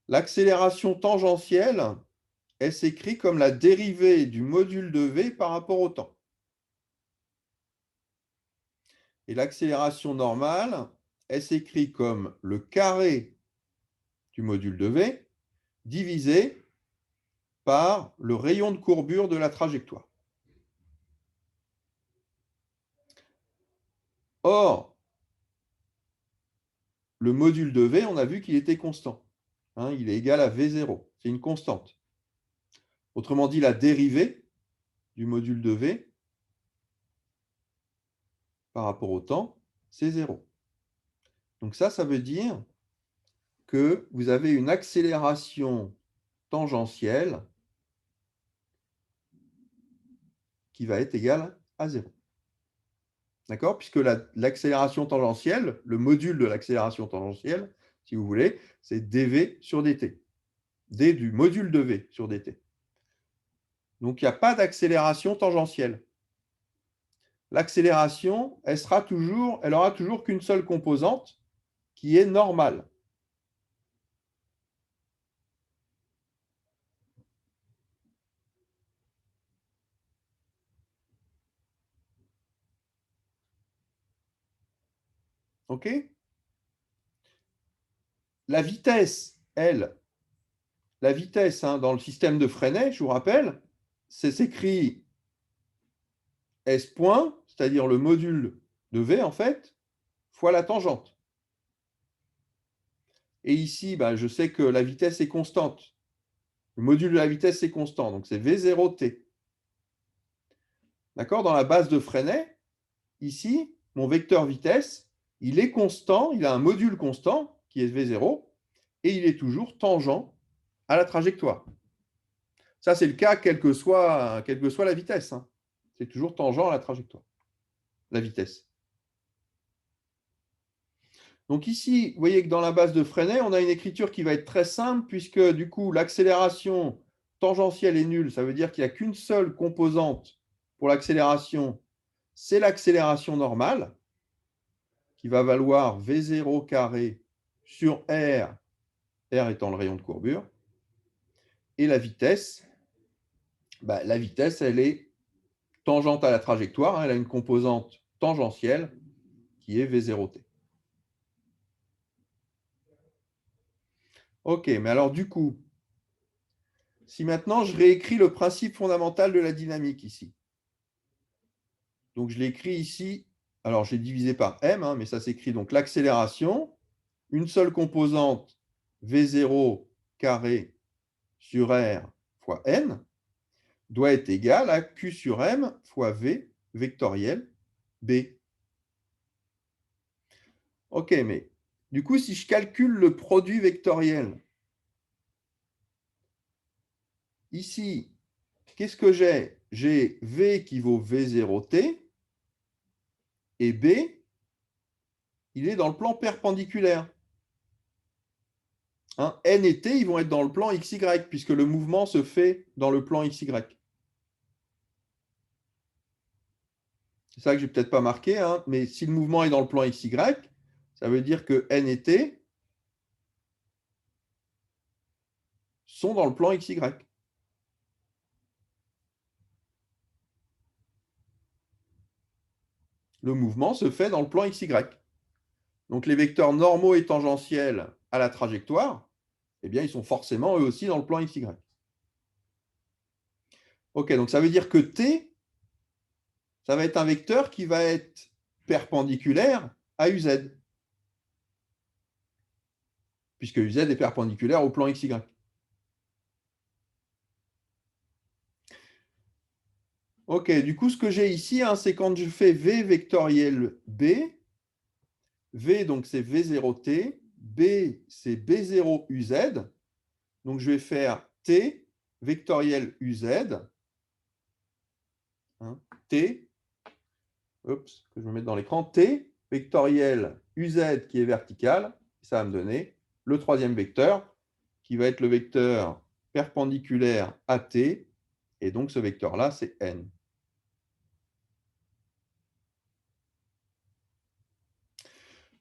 L'accélération tangentielle, elle s'écrit comme la dérivée du module de V par rapport au temps. Et l'accélération normale, elle s'écrit comme le carré du module de V divisé par le rayon de courbure de la trajectoire. Or, le module de V, on a vu qu'il était constant. Hein, il est égal à V0. C'est une constante. Autrement dit, la dérivée du module de V par rapport au temps, c'est 0. Donc ça veut dire que vous avez une accélération tangentielle qui va être égale à 0. D'accord? Puisque l'accélération tangentielle, le module de l'accélération tangentielle, si vous voulez, c'est dv sur dt. d du module de v sur dt. Donc, il n'y a pas d'accélération tangentielle. L'accélération, elle aura toujours qu'une seule composante, qui est normale. OK? La vitesse, elle, dans le système de Freinet, je vous rappelle, c'est s'écrit S point, c'est-à-dire le module de V, en fait, fois la tangente. Et ici, je sais que la vitesse est constante. Le module de la vitesse est constant, donc c'est V0t. D'accord? Dans la base de Freinet, ici, mon vecteur vitesse, il est constant, il a un module constant, qui est V0, et il est toujours tangent à la trajectoire. Ça, c'est le cas quelle que soit la vitesse. Hein. C'est toujours tangent à la trajectoire, la vitesse. Donc ici, vous voyez que dans la base de Freinet, on a une écriture qui va être très simple, puisque du coup, l'accélération tangentielle est nulle. Ça veut dire qu'il n'y a qu'une seule composante pour l'accélération, c'est l'accélération normale, qui va valoir V0 carré sur R, R étant le rayon de courbure. Et la vitesse, la vitesse, elle est tangente à la trajectoire, hein, elle a une composante tangentielle qui est V0t. Ok, mais alors du coup, si maintenant je réécris le principe fondamental de la dynamique ici, donc je l'écris ici, alors j'ai divisé par m, hein, mais ça s'écrit donc l'accélération, une seule composante V0 carré sur R fois n, doit être égale à Q sur M fois V vectoriel B. Ok, mais du coup, si je calcule le produit vectoriel, ici, qu'est-ce que j'ai? J'ai V qui vaut V0t, et B, il est dans le plan perpendiculaire. Hein, N et T, ils vont être dans le plan XY, puisque le mouvement se fait dans le plan XY. C'est ça que je n'ai peut-être pas marqué, hein, mais si le mouvement est dans le plan XY, ça veut dire que N et T sont dans le plan XY. Le mouvement se fait dans le plan XY. Donc les vecteurs normaux et tangentiels à la trajectoire, eh bien, ils sont forcément eux aussi dans le plan XY. Ok, donc ça veut dire que T, ça va être un vecteur qui va être perpendiculaire à UZ, puisque UZ est perpendiculaire au plan XY. Ok, du coup, ce que j'ai ici, hein, c'est quand je fais V vectoriel B, V, donc c'est V0T, B, c'est B0 UZ, donc je vais faire T vectoriel UZ, hein, T, oups, que je vais mettre dans l'écran, T vectoriel UZ qui est vertical, ça va me donner le troisième vecteur, qui va être le vecteur perpendiculaire à T, et donc ce vecteur-là, c'est N.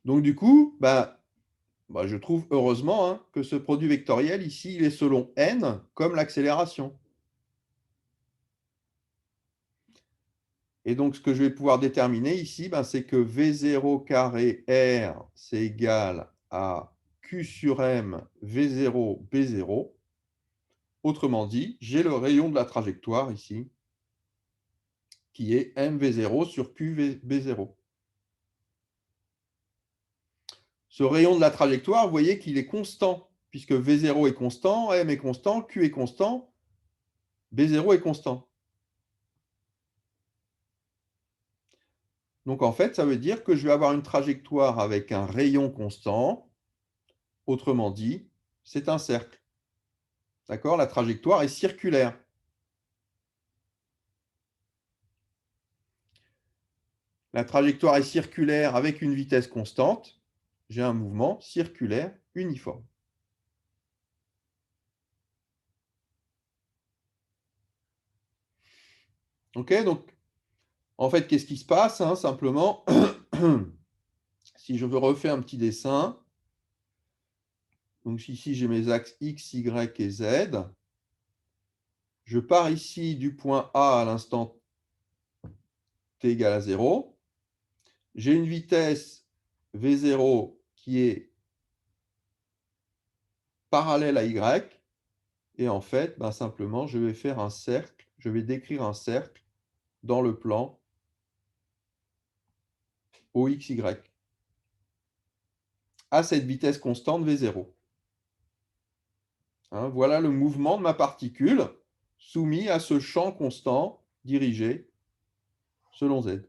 Donc du coup, je trouve heureusement, hein, que ce produit vectoriel ici, il est selon N comme l'accélération. Et donc, ce que je vais pouvoir déterminer ici, c'est que V0 carré R, c'est égal à Q sur M V0 B0. Autrement dit, j'ai le rayon de la trajectoire ici, qui est MV0 sur QB0. Ce rayon de la trajectoire, vous voyez qu'il est constant, puisque V0 est constant, M est constant, Q est constant, B0 est constant. Donc en fait, ça veut dire que je vais avoir une trajectoire avec un rayon constant. Autrement dit, c'est un cercle. D'accord? La trajectoire est circulaire. La trajectoire est circulaire avec une vitesse constante. J'ai un mouvement circulaire uniforme. Ok, donc en fait, qu'est-ce qui se passe, hein, simplement, si je veux refaire un petit dessin, donc ici j'ai mes axes X, Y et Z. Je pars ici du point A à l'instant t égale à 0. J'ai une vitesse V0 qui est parallèle à Y. Et en fait, simplement, je vais faire un cercle, je vais décrire un cercle dans le plan OXY à cette vitesse constante V0. Hein, voilà le mouvement de ma particule soumis à ce champ constant dirigé selon Z.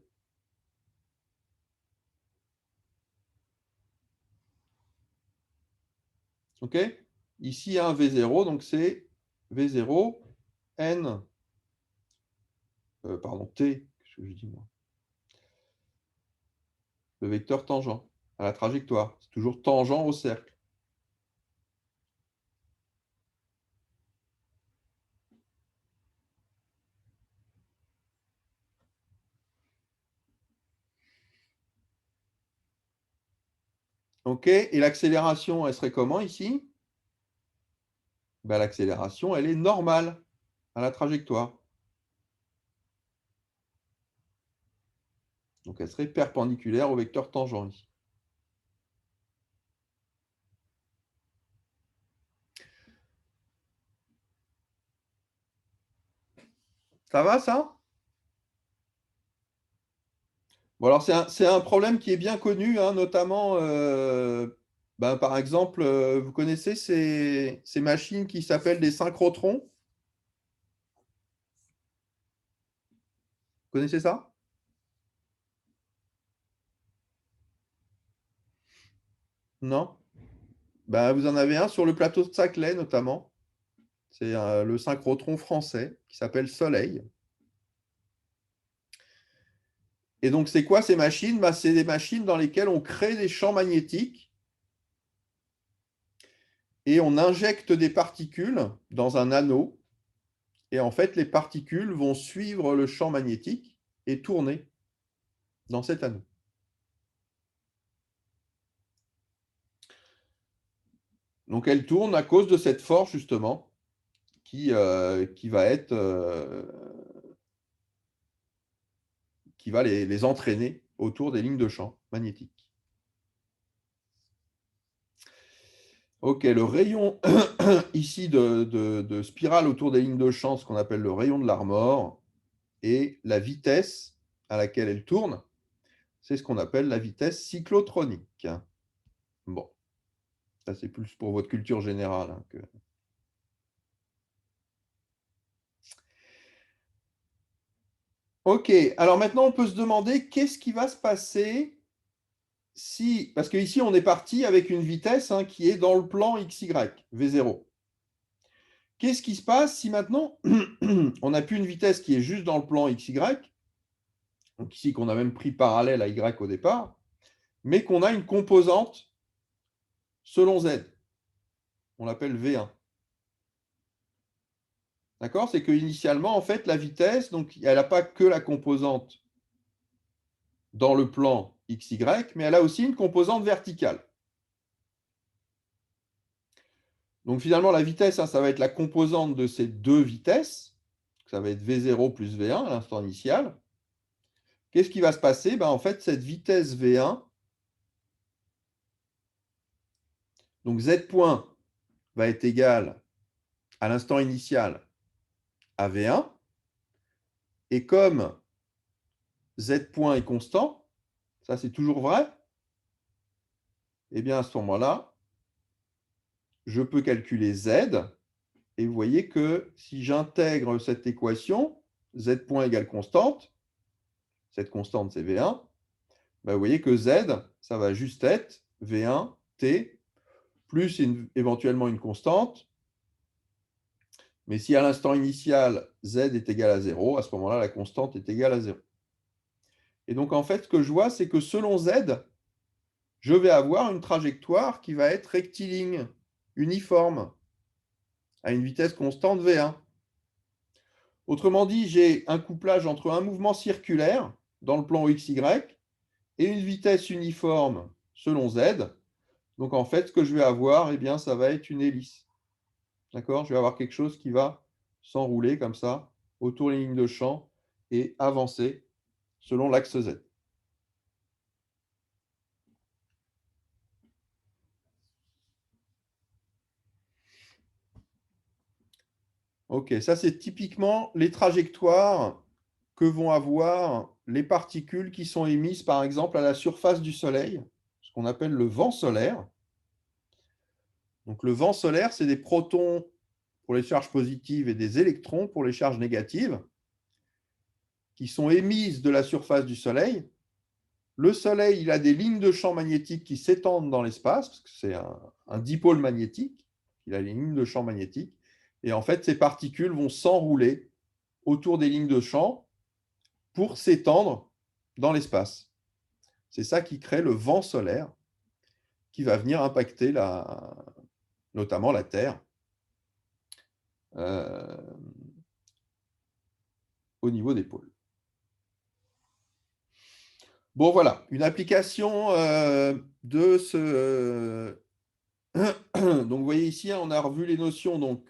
OK? Ici, un V0, donc c'est V0 N, T, qu'est-ce que je dis moi? Le vecteur tangent à la trajectoire. C'est toujours tangent au cercle. OK, et l'accélération, elle serait comment ici? Ben, l'accélération, elle est normale à la trajectoire. Donc, elle serait perpendiculaire au vecteur tangent ici. Ça va, ça? Bon, alors, c'est un problème qui est bien connu, hein, notamment, ben, par exemple, vous connaissez ces machines qui s'appellent des synchrotrons? Vous connaissez ça? Non? Ben, vous en avez un sur le plateau de Saclay, notamment. C'est le synchrotron français qui s'appelle Soleil. Et donc, c'est quoi ces machines? Ben, c'est des machines dans lesquelles on crée des champs magnétiques et on injecte des particules dans un anneau. Et en fait, les particules vont suivre le champ magnétique et tourner dans cet anneau. Donc, elles tournent à cause de cette force, justement, qui va les entraîner autour des lignes de champ magnétiques. Ok, le rayon ici de spirale autour des lignes de champ, ce qu'on appelle le rayon de Larmor, et la vitesse à laquelle elle tourne, c'est ce qu'on appelle la vitesse cyclotronique. Bon, ça c'est plus pour votre culture générale, hein, que... Ok, alors maintenant on peut se demander qu'est-ce qui va se passer si, parce qu'ici on est parti avec une vitesse, hein, qui est dans le plan XY, V0. Qu'est-ce qui se passe si maintenant on n'a plus une vitesse qui est juste dans le plan XY, donc ici qu'on a même pris parallèle à Y au départ, mais qu'on a une composante selon Z. On l'appelle V1. D'accord? C'est qu'initialement, en fait, la vitesse, donc, elle n'a pas que la composante dans le plan XY, mais elle a aussi une composante verticale. Donc finalement, la vitesse, hein, ça va être la composante de ces deux vitesses. Ça va être V0 plus V1 à l'instant initial. Qu'est-ce qui va se passer? Ben, en fait, cette vitesse V1, donc Z point va être égal à l'instant initial à V1. Et comme Z point est constant, ça c'est toujours vrai, et bien à ce moment-là, je peux calculer Z. Et vous voyez que si j'intègre cette équation, Z point égale constante, cette constante c'est V1, ben vous voyez que Z, ça va juste être V1 T plus éventuellement une constante. Mais si à l'instant initial, Z est égal à 0, à ce moment-là, la constante est égale à 0. Et donc, en fait, ce que je vois, c'est que selon Z, je vais avoir une trajectoire qui va être rectiligne, uniforme, à une vitesse constante V1. Autrement dit, j'ai un couplage entre un mouvement circulaire dans le plan XY et une vitesse uniforme selon Z. Donc, en fait, ce que je vais avoir, eh bien, ça va être une hélice. D'accord? Je vais avoir quelque chose qui va s'enrouler comme ça autour des lignes de champ et avancer selon l'axe Z. Ok, ça c'est typiquement les trajectoires que vont avoir les particules qui sont émises par exemple à la surface du Soleil, ce qu'on appelle le vent solaire. Donc le vent solaire, c'est des protons pour les charges positives et des électrons pour les charges négatives qui sont émises de la surface du Soleil. Le Soleil, il a des lignes de champ magnétique qui s'étendent dans l'espace, parce que c'est un dipôle magnétique, il a des lignes de champ magnétique, et en fait, ces particules vont s'enrouler autour des lignes de champ pour s'étendre dans l'espace. C'est ça qui crée le vent solaire. qui va venir impacter notamment la Terre au niveau des pôles. Bon, voilà, une application de ce... Donc, vous voyez ici, on a revu les notions donc,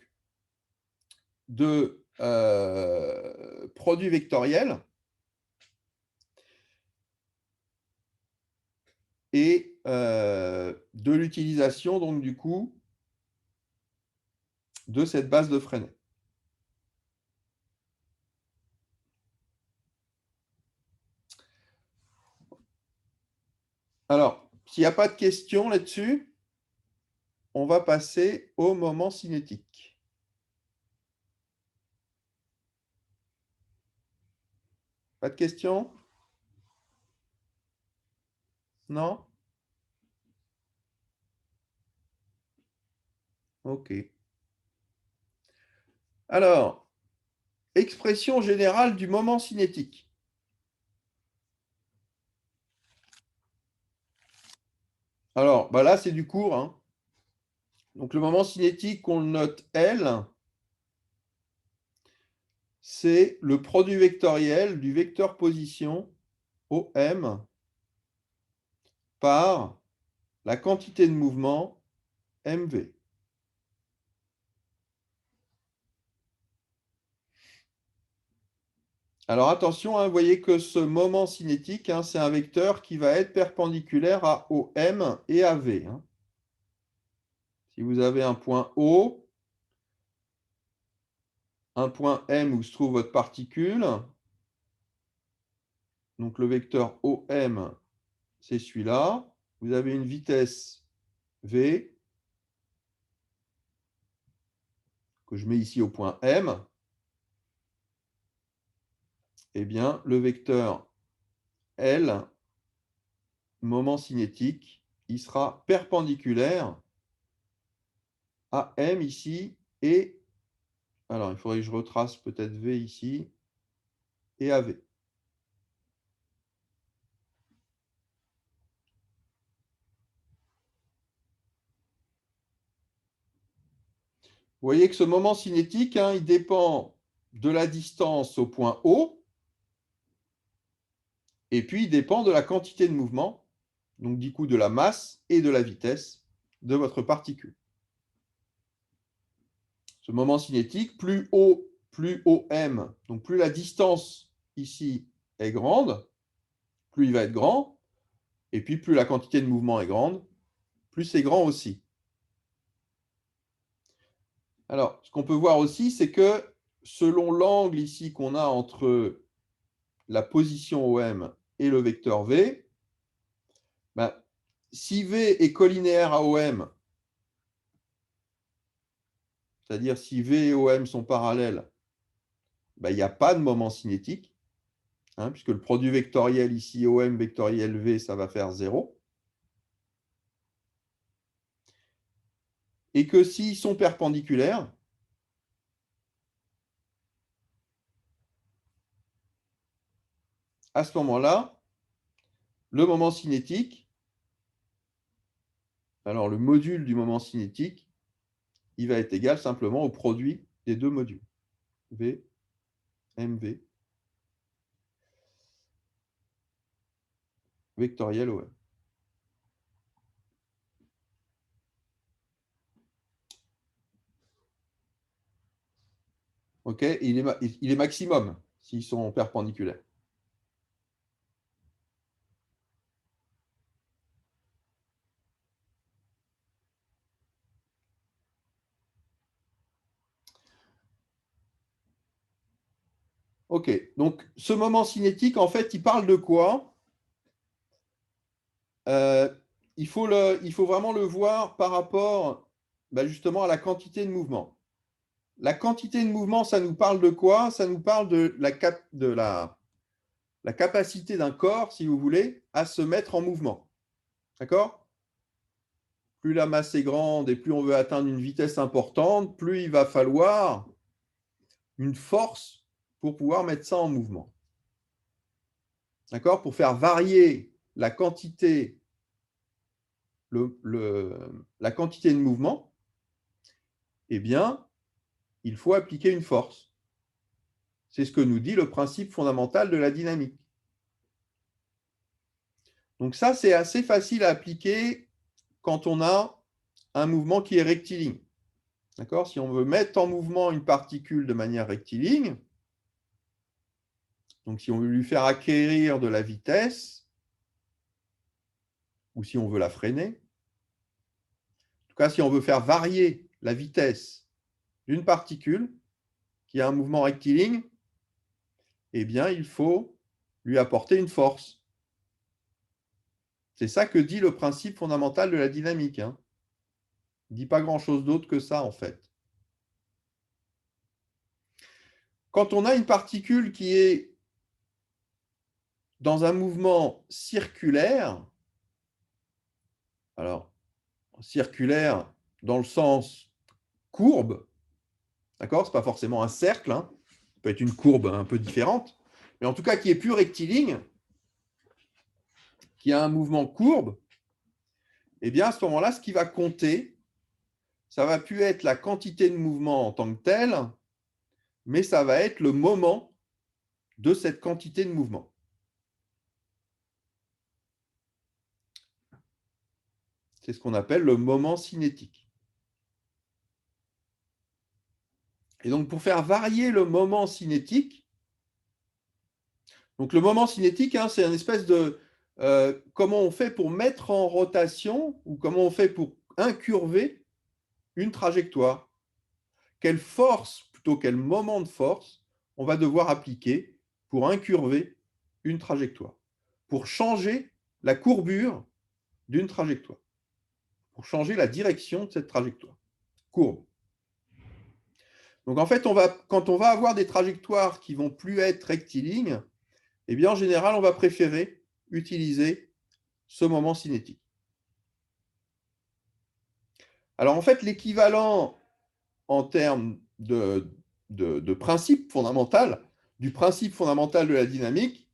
de produit vectoriel et de l'utilisation, donc, du coup, de cette base de Freinet. Alors, s'il n'y a pas de questions là-dessus, on va passer au moment cinétique. Pas de questions? Non? OK. Alors, expression générale du moment cinétique. Alors, bah là, c'est du cours, hein. Donc, le moment cinétique, on le note L, c'est le produit vectoriel du vecteur position OM par la quantité de mouvement MV. Alors attention, hein, vous voyez que ce moment cinétique, hein, c'est un vecteur qui va être perpendiculaire à OM et à V. Hein. Si vous avez un point O, un point M où se trouve votre particule, donc le vecteur OM, c'est celui-là. Vous avez une vitesse V, que je mets ici au point M. Eh bien, le vecteur L, moment cinétique, il sera perpendiculaire à M ici et, alors il faudrait que je retrace peut-être V ici, et à V. Vous voyez que ce moment cinétique, hein, il dépend de la distance au point O, et puis il dépend de la quantité de mouvement, donc du coup de la masse et de la vitesse de votre particule. Ce moment cinétique, plus O, plus OM, donc plus la distance ici est grande, plus il va être grand, et puis plus la quantité de mouvement est grande, plus c'est grand aussi. Alors, ce qu'on peut voir aussi, c'est que selon l'angle ici qu'on a entre la position OM et le vecteur V, ben, si V est collinéaire à OM, c'est-à-dire si V et OM sont parallèles, ben, il n'y a pas de moment cinétique, hein, puisque le produit vectoriel ici, OM vectoriel V, ça va faire 0. Et que s'ils sont perpendiculaires, à ce moment-là, le moment cinétique, alors le module du moment cinétique, il va être égal simplement au produit des deux modules, V, MV, vectoriel OM. OK, il est maximum s'ils sont perpendiculaires. OK, donc ce moment cinétique, en fait, il parle de quoi? Il faut vraiment le voir par rapport justement à la quantité de mouvement. La quantité de mouvement, ça nous parle de quoi? Ça nous parle de la capacité d'un corps, si vous voulez, à se mettre en mouvement. D'accord? Plus la masse est grande et plus on veut atteindre une vitesse importante, plus il va falloir une force pour pouvoir mettre ça en mouvement. D'accord? Pour faire varier la quantité la quantité de mouvement, eh bien, il faut appliquer une force. C'est ce que nous dit le principe fondamental de la dynamique. Donc ça, c'est assez facile à appliquer quand on a un mouvement qui est rectiligne. D'accord? Si on veut mettre en mouvement une particule de manière rectiligne, donc si on veut lui faire acquérir de la vitesse, ou si on veut la freiner, en tout cas si on veut faire varier la vitesse d'une particule qui a un mouvement rectiligne, eh bien il faut lui apporter une force. C'est ça que dit le principe fondamental de la dynamique, hein. Il ne dit pas grand-chose d'autre que ça, en fait. Quand on a une particule qui est dans un mouvement circulaire, alors circulaire dans le sens courbe, d'accord? Ce n'est pas forcément un cercle, hein. Ça peut être une courbe un peu différente, mais en tout cas qui est plus rectiligne, qui a un mouvement courbe, eh bien à ce moment-là, ce qui va compter, ça va plus être la quantité de mouvement en tant que telle, mais ça va être le moment de cette quantité de mouvement. C'est ce qu'on appelle le moment cinétique. Et donc, pour faire varier le moment cinétique, donc le moment cinétique, hein, c'est une espèce de comment on fait pour mettre en rotation ou comment on fait pour incurver une trajectoire. Quelle force, plutôt quel moment de force, on va devoir appliquer pour incurver une trajectoire, pour changer la courbure d'une trajectoire, pour changer la direction de cette trajectoire, courbe. Donc en fait, quand on va avoir des trajectoires qui vont plus être rectilignes, eh bien en général, on va préférer utiliser ce moment cinétique. Alors en fait, l'équivalent en termes de principe fondamental, du principe fondamental de la dynamique,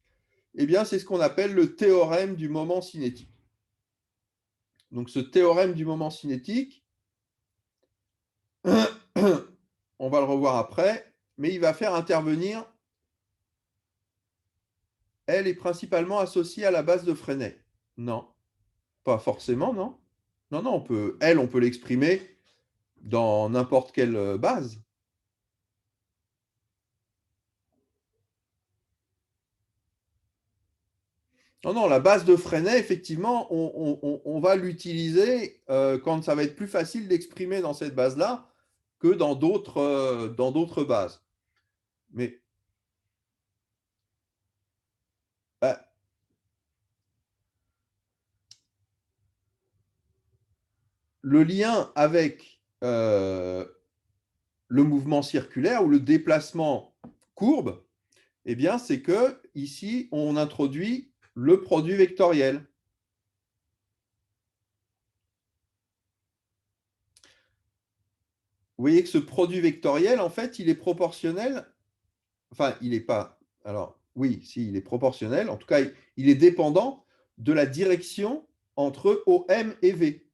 eh bien c'est ce qu'on appelle le théorème du moment cinétique. Donc ce théorème du moment cinétique, on va le revoir après, mais il va faire intervenir, elle est principalement associée à la base de Freinet. Non, pas forcément, non. Non, non, on peut l'exprimer dans n'importe quelle base. Non, non, la base de Freinet, effectivement, on va l'utiliser quand ça va être plus facile d'exprimer dans cette base-là que dans d'autres bases. Mais bah, le lien avec le mouvement circulaire ou le déplacement courbe, eh bien, c'est que ici, on introduit le produit vectoriel. Vous voyez que ce produit vectoriel, en fait, il est proportionnel. Enfin, il n'est pas. Alors, oui, si, il est proportionnel. En tout cas, il est dépendant de la direction entre OM et V.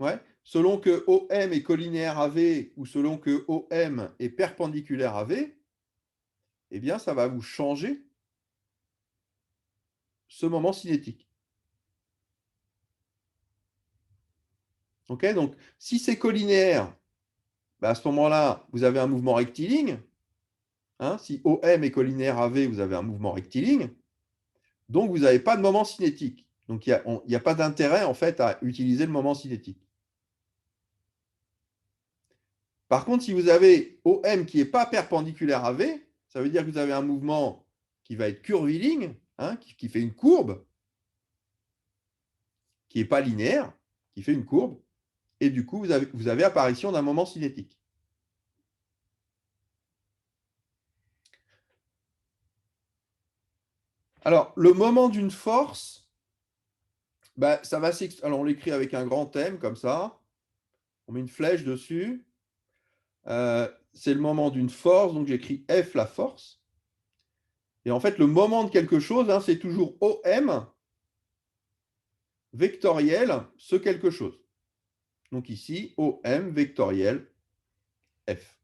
Ouais. Selon que OM est collinéaire à V ou selon que OM est perpendiculaire à V, eh bien, ça va vous changer ce moment cinétique. Okay, donc, si c'est collinéaire, bah à ce moment-là, vous avez un mouvement rectiligne. Hein, si OM est collinéaire à V, vous avez un mouvement rectiligne. Donc, vous n'avez pas de moment cinétique. Donc, il n'y a pas d'intérêt en fait à utiliser le moment cinétique. Par contre, si vous avez OM qui n'est pas perpendiculaire à V, ça veut dire que vous avez un mouvement qui va être curviligne, hein, qui fait une courbe, qui n'est pas linéaire, qui fait une courbe, et du coup, vous avez apparition d'un moment cinétique. Alors, le moment d'une force, bah, ça va alors on l'écrit avec un grand M comme ça, on met une flèche dessus, c'est le moment d'une force, donc j'écris F la force. Et en fait, le moment de quelque chose, hein, c'est toujours OM vectoriel ce quelque chose. Donc ici, OM vectoriel F.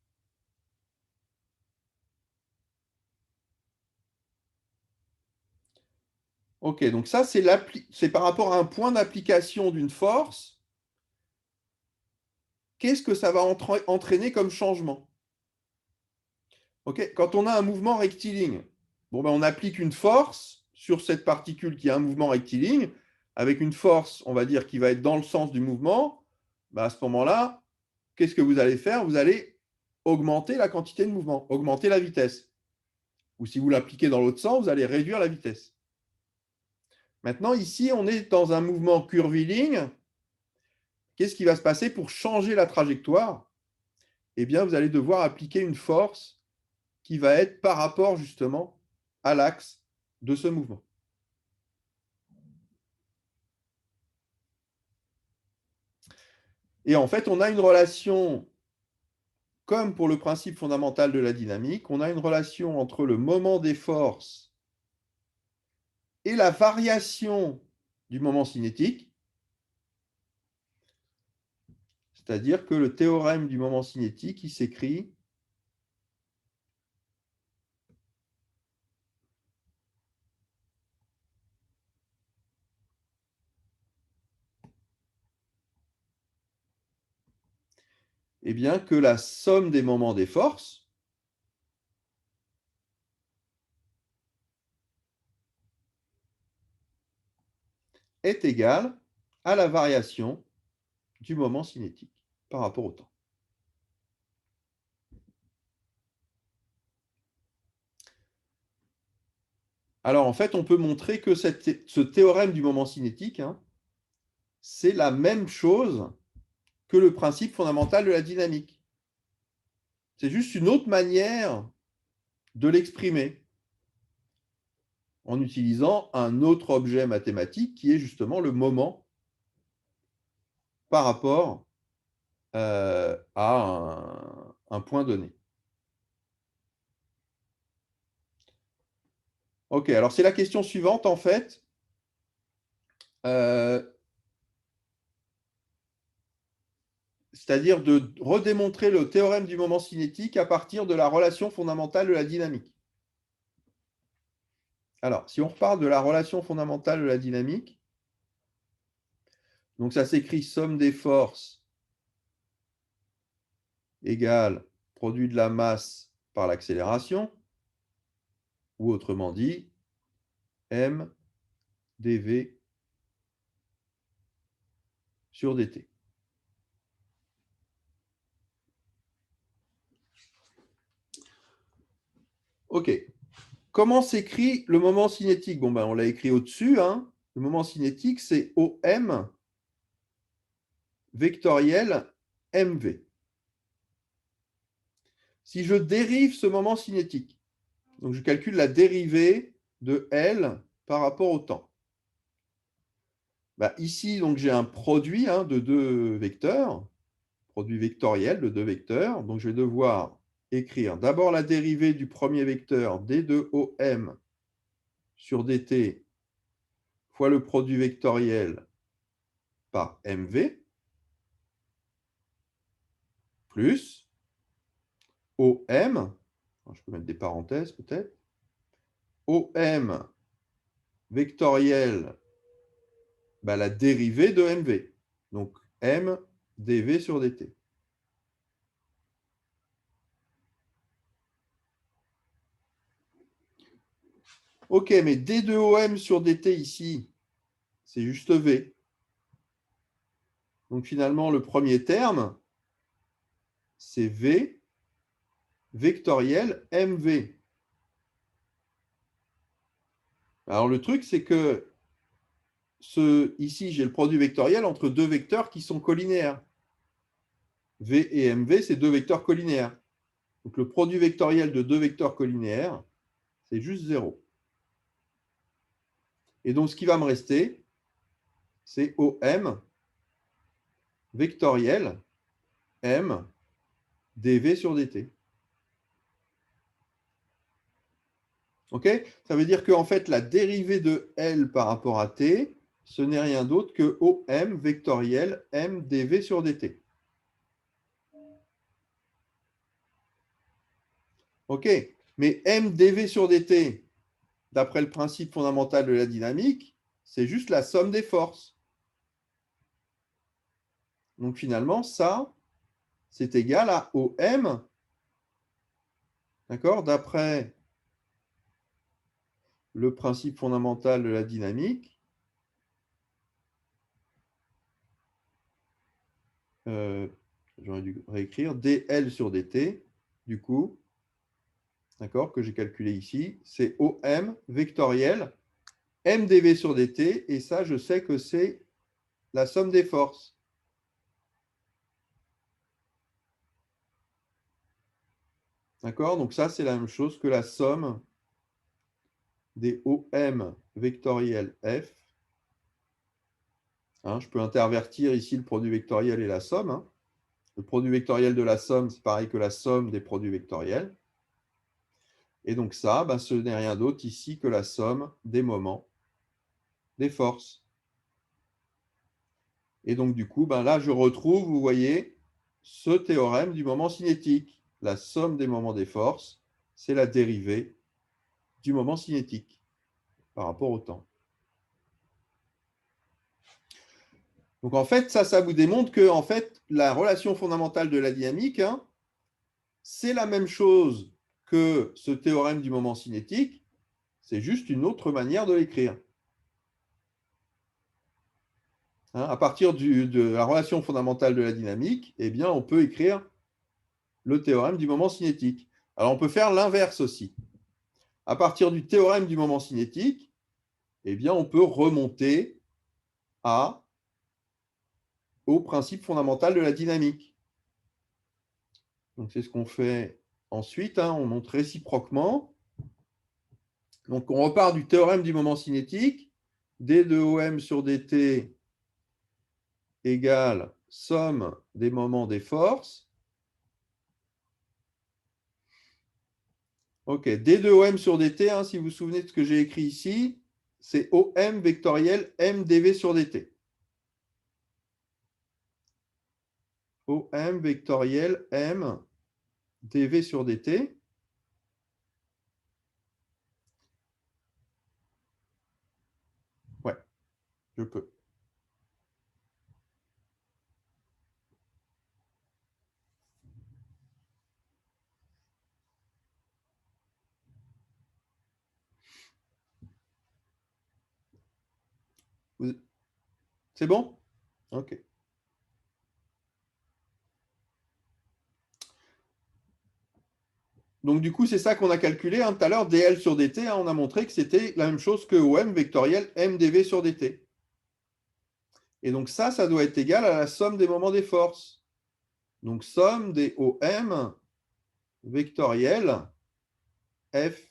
Ok, donc ça, c'est par rapport à un point d'application d'une force. Qu'est-ce que ça va entraîner comme changement? Ok, quand on a un mouvement rectiligne, bon, ben, on applique une force sur cette particule qui a un mouvement rectiligne, avec une force, on va dire, qui va être dans le sens du mouvement. Ben, à ce moment-là, qu'est-ce que vous allez faire? Vous allez augmenter la quantité de mouvement, augmenter la vitesse. Ou si vous l'appliquez dans l'autre sens, vous allez réduire la vitesse. Maintenant, ici, on est dans un mouvement curviligne. Qu'est-ce qui va se passer pour changer la trajectoire? Eh bien, vous allez devoir appliquer une force qui va être par rapport justement à l'axe de ce mouvement. Et en fait, on a une relation, comme pour le principe fondamental de la dynamique, on a une relation entre le moment des forces et la variation du moment cinétique. C'est-à-dire que le théorème du moment cinétique, il s'écrit eh bien, que la somme des moments des forces est égale à la variation du moment cinétique par rapport au temps. Alors, en fait, on peut montrer que ce théorème du moment cinétique, hein, c'est la même chose que le principe fondamental de la dynamique. C'est juste une autre manière de l'exprimer en utilisant un autre objet mathématique qui est justement le moment par rapport à un point donné. Ok, alors c'est la question suivante en fait. C'est-à-dire de redémontrer le théorème du moment cinétique à partir de la relation fondamentale de la dynamique. Alors, si on repart de la relation fondamentale de la dynamique, donc ça s'écrit somme des forces égale produit de la masse par l'accélération, ou autrement dit, m dv sur dt. Ok. Comment s'écrit le moment cinétique? Bon, ben, on l'a écrit au-dessus. Hein. Le moment cinétique, c'est OM vectoriel MV. Si je dérive ce moment cinétique, donc je calcule la dérivée de L par rapport au temps. Bah, ici, donc j'ai un produit de deux vecteurs, produit vectoriel de deux vecteurs. Donc je vais devoir écrire d'abord la dérivée du premier vecteur d2OM sur dt fois le produit vectoriel par mv plus OM, je peux mettre des parenthèses peut-être, OM vectoriel, la dérivée de mv, donc m dv sur dt. Ok, mais d2OM sur dt ici, c'est juste v. Donc finalement, le premier terme, c'est v vectoriel mv. Alors le truc, c'est que ici, j'ai le produit vectoriel entre deux vecteurs qui sont collinéaires. V et mv, c'est deux vecteurs collinéaires. Donc le produit vectoriel de deux vecteurs collinéaires, c'est juste 0. Et donc ce qui va me rester, c'est OM vectoriel m dv sur dt. Ok? Ça veut dire qu'en fait, la dérivée de L par rapport à t, ce n'est rien d'autre que OM vectoriel M dV sur dt. OK, mais M dV sur dt, d'après le principe fondamental de la dynamique, c'est juste la somme des forces. Donc finalement, ça, c'est égal à OM, d'accord, d'après le principe fondamental de la dynamique, j'aurais dû réécrire dL sur dt, du coup, d'accord, que j'ai calculé ici, c'est OM vectoriel M dV sur dt, et ça, je sais que c'est la somme des forces. D'accord? Donc ça, c'est la même chose que la somme des OM vectoriels F. Hein, je peux intervertir ici le produit vectoriel et la somme. Hein. Le produit vectoriel de la somme, c'est pareil que la somme des produits vectoriels. Et donc ça, ben, ce n'est rien d'autre ici que la somme des moments des forces. Et donc du coup, ben, là, je retrouve, vous voyez, ce théorème du moment cinétique. La somme des moments des forces, c'est la dérivée du moment cinétique par rapport au temps. Donc en fait, ça vous démontre que en fait, la relation fondamentale de la dynamique, hein, c'est la même chose que ce théorème du moment cinétique, c'est juste une autre manière de l'écrire. Hein, à partir de la relation fondamentale de la dynamique, eh bien, on peut écrire le théorème du moment cinétique. Alors on peut faire l'inverse aussi. À partir du théorème du moment cinétique, eh bien, on peut remonter au principe fondamental de la dynamique. Donc, c'est ce qu'on fait ensuite. Hein, on montre réciproquement. Donc, on repart du théorème du moment cinétique. D de OM sur dt égale somme des moments des forces. OK, D de OM sur dt, hein, si vous vous souvenez de ce que j'ai écrit ici, c'est OM vectoriel M dV sur dt. OM vectoriel M dV sur dt. Ouais, je peux. C'est bon? OK. Donc, du coup, c'est ça qu'on a calculé hein, tout à l'heure, dl sur dt. Hein, on a montré que c'était la même chose que OM vectoriel M dV sur dt. Et donc, ça doit être égal à la somme des moments des forces. Donc, somme des OM vectoriel F.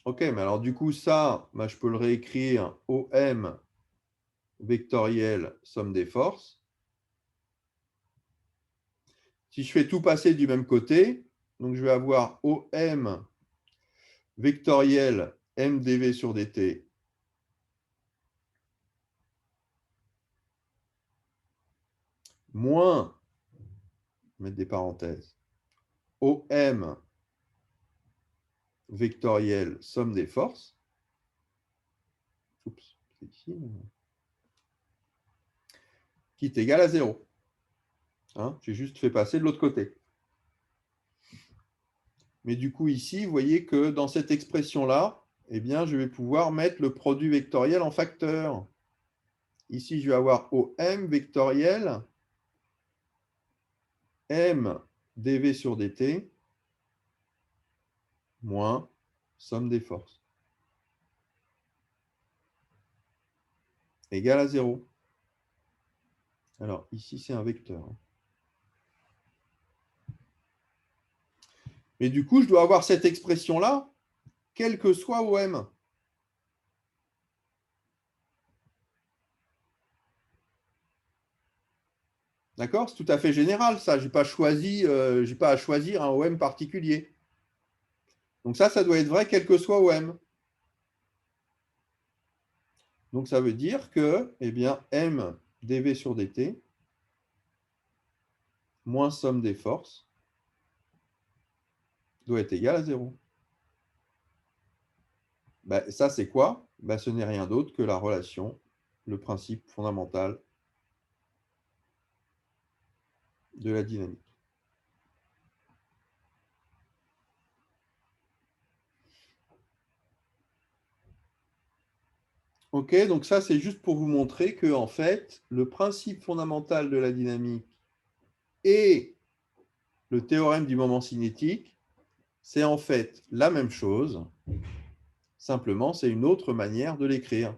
OK, mais alors, du coup, ça, bah, je peux le réécrire OM vectoriel somme des forces. Si je fais tout passer du même côté, donc je vais avoir OM vectoriel M dV sur dt moins, mettre des parenthèses, OM vectoriel somme des forces. Oups, c'est ici. Qui est égal à 0. Hein, j'ai juste fait passer de l'autre côté. Mais du coup, ici, vous voyez que dans cette expression-là, eh bien, je vais pouvoir mettre le produit vectoriel en facteur. Ici, je vais avoir OM vectoriel M dV sur dt moins somme des forces. Égal à 0. Alors, ici, c'est un vecteur. Mais du coup, je dois avoir cette expression-là, quel que soit OM. D'accord? C'est tout à fait général, ça. Je n'ai pas à choisir un OM particulier. Donc ça doit être vrai quel que soit OM. Donc, ça veut dire que eh bien, m dv sur dt moins somme des forces doit être égal à 0. Ben, ça, c'est quoi? Ben, ce n'est rien d'autre que la relation, le principe fondamental de la dynamique. Ok, donc ça, c'est juste pour vous montrer que, en fait, le principe fondamental de la dynamique et le théorème du moment cinétique, c'est en fait la même chose, simplement, c'est une autre manière de l'écrire.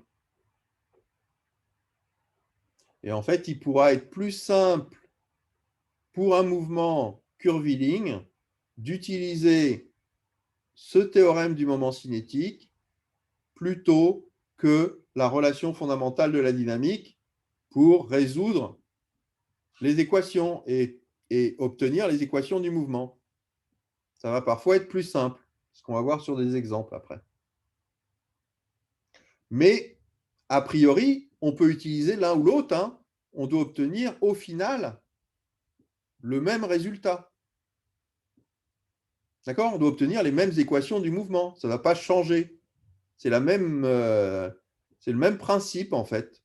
Et en fait, il pourra être plus simple pour un mouvement curviligne d'utiliser ce théorème du moment cinétique plutôt que la relation fondamentale de la dynamique pour résoudre les équations et obtenir les équations du mouvement. Ça va parfois être plus simple, ce qu'on va voir sur des exemples après. Mais, a priori, on peut utiliser l'un ou l'autre. Hein. On doit obtenir au final le même résultat. D'accord? On doit obtenir les mêmes équations du mouvement. Ça ne va pas changer. C'est le même principe, en fait.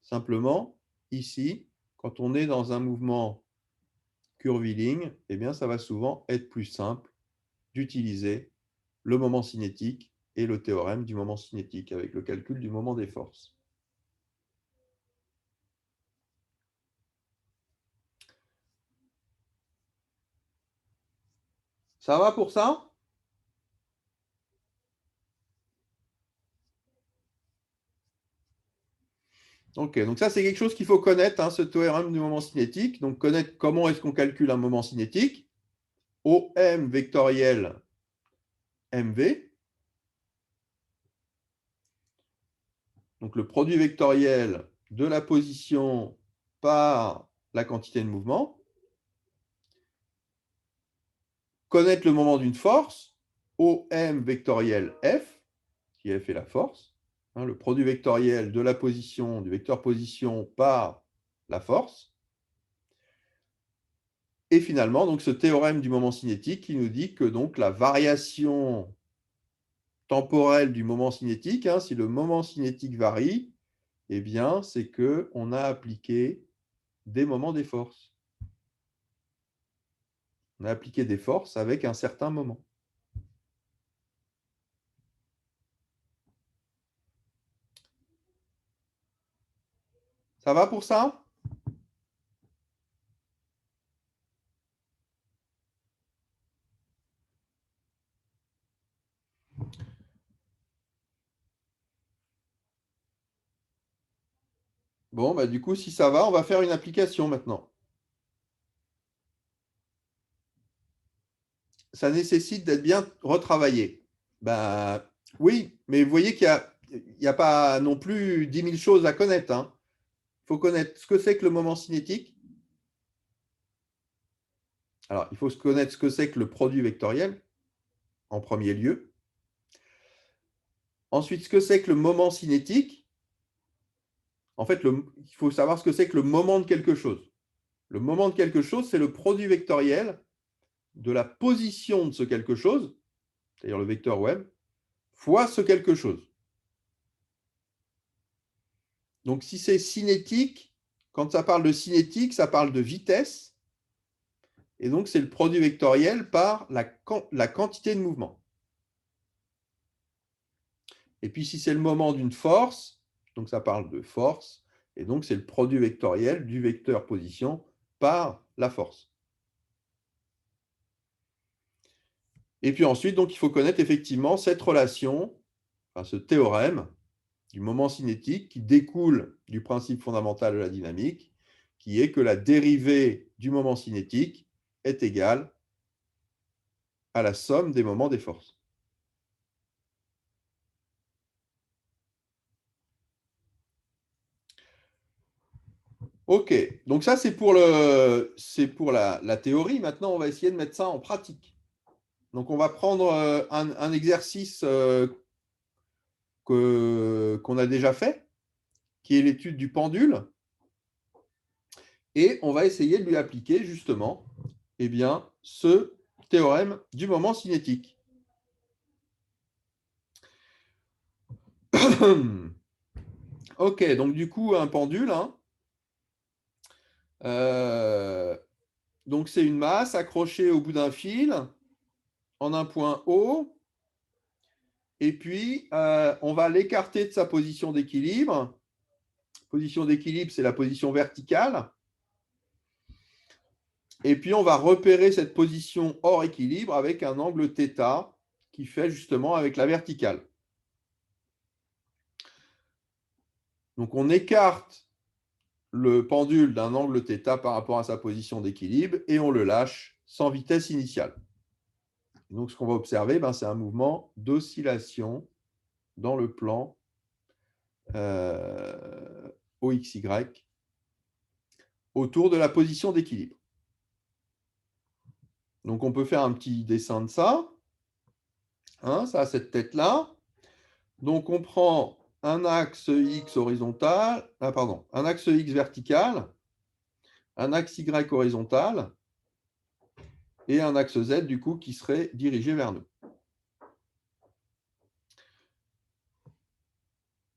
Simplement, ici, quand on est dans un mouvement curviligne, eh bien, ça va souvent être plus simple d'utiliser le moment cinétique et le théorème du moment cinétique avec le calcul du moment des forces. Ça va pour ça? Ok, donc ça c'est quelque chose qu'il faut connaître, hein, ce théorème du moment cinétique. Donc connaître comment est-ce qu'on calcule un moment cinétique. OM vectoriel MV. Donc le produit vectoriel de la position par la quantité de mouvement. Connaître le moment d'une force. OM vectoriel F, qui F est la force. Hein, le produit vectoriel de la position, du vecteur position par la force. Et finalement, donc, ce théorème du moment cinétique qui nous dit que donc, la variation temporelle du moment cinétique, hein, si le moment cinétique varie, eh bien, c'est qu'on a appliqué des moments des forces. On a appliqué des forces avec un certain moment. Ça va pour ça? Bon, bah, du coup, si ça va, on va faire une application maintenant. Ça nécessite d'être bien retravaillé. Ben, oui, mais vous voyez qu'il n'y a pas non plus 10 000 choses à connaître. Hein. Il faut connaître ce que c'est que le moment cinétique. Alors, il faut connaître ce que c'est que le produit vectoriel, en premier lieu. Ensuite, ce que c'est que le moment cinétique. En fait, il faut savoir ce que c'est que le moment de quelque chose. Le moment de quelque chose, c'est le produit vectoriel de la position de ce quelque chose, c'est-à-dire le vecteur web, fois ce quelque chose. Donc, si c'est cinétique, quand ça parle de cinétique, ça parle de vitesse. Et donc, c'est le produit vectoriel par la quantité de mouvement. Et puis, si c'est le moment d'une force, donc ça parle de force, et donc c'est le produit vectoriel du vecteur position par la force. Et puis ensuite, donc, il faut connaître effectivement cette relation, enfin, ce théorème du moment cinétique qui découle du principe fondamental de la dynamique, qui est que la dérivée du moment cinétique est égale à la somme des moments des forces. Ok, donc ça c'est pour la théorie. Maintenant, on va essayer de mettre ça en pratique. Donc on va prendre un exercice qu'on a déjà fait, qui est l'étude du pendule. Et on va essayer de lui appliquer justement eh bien, ce théorème du moment cinétique. Ok, donc du coup, un pendule, hein. Donc c'est une masse accrochée au bout d'un fil en un point O. Et puis, on va l'écarter de sa position d'équilibre. Position d'équilibre, c'est la position verticale. Et puis, on va repérer cette position hors équilibre avec un angle θ qui fait justement avec la verticale. Donc, on écarte le pendule d'un angle θ par rapport à sa position d'équilibre et on le lâche sans vitesse initiale. Donc, ce qu'on va observer, c'est un mouvement d'oscillation dans le plan OXY autour de la position d'équilibre. Donc, on peut faire un petit dessin de ça. Hein, ça a cette tête-là. Donc, on prend un axe X horizontal, un axe X vertical, un axe Y horizontal et un axe Z, du coup, qui serait dirigé vers nous.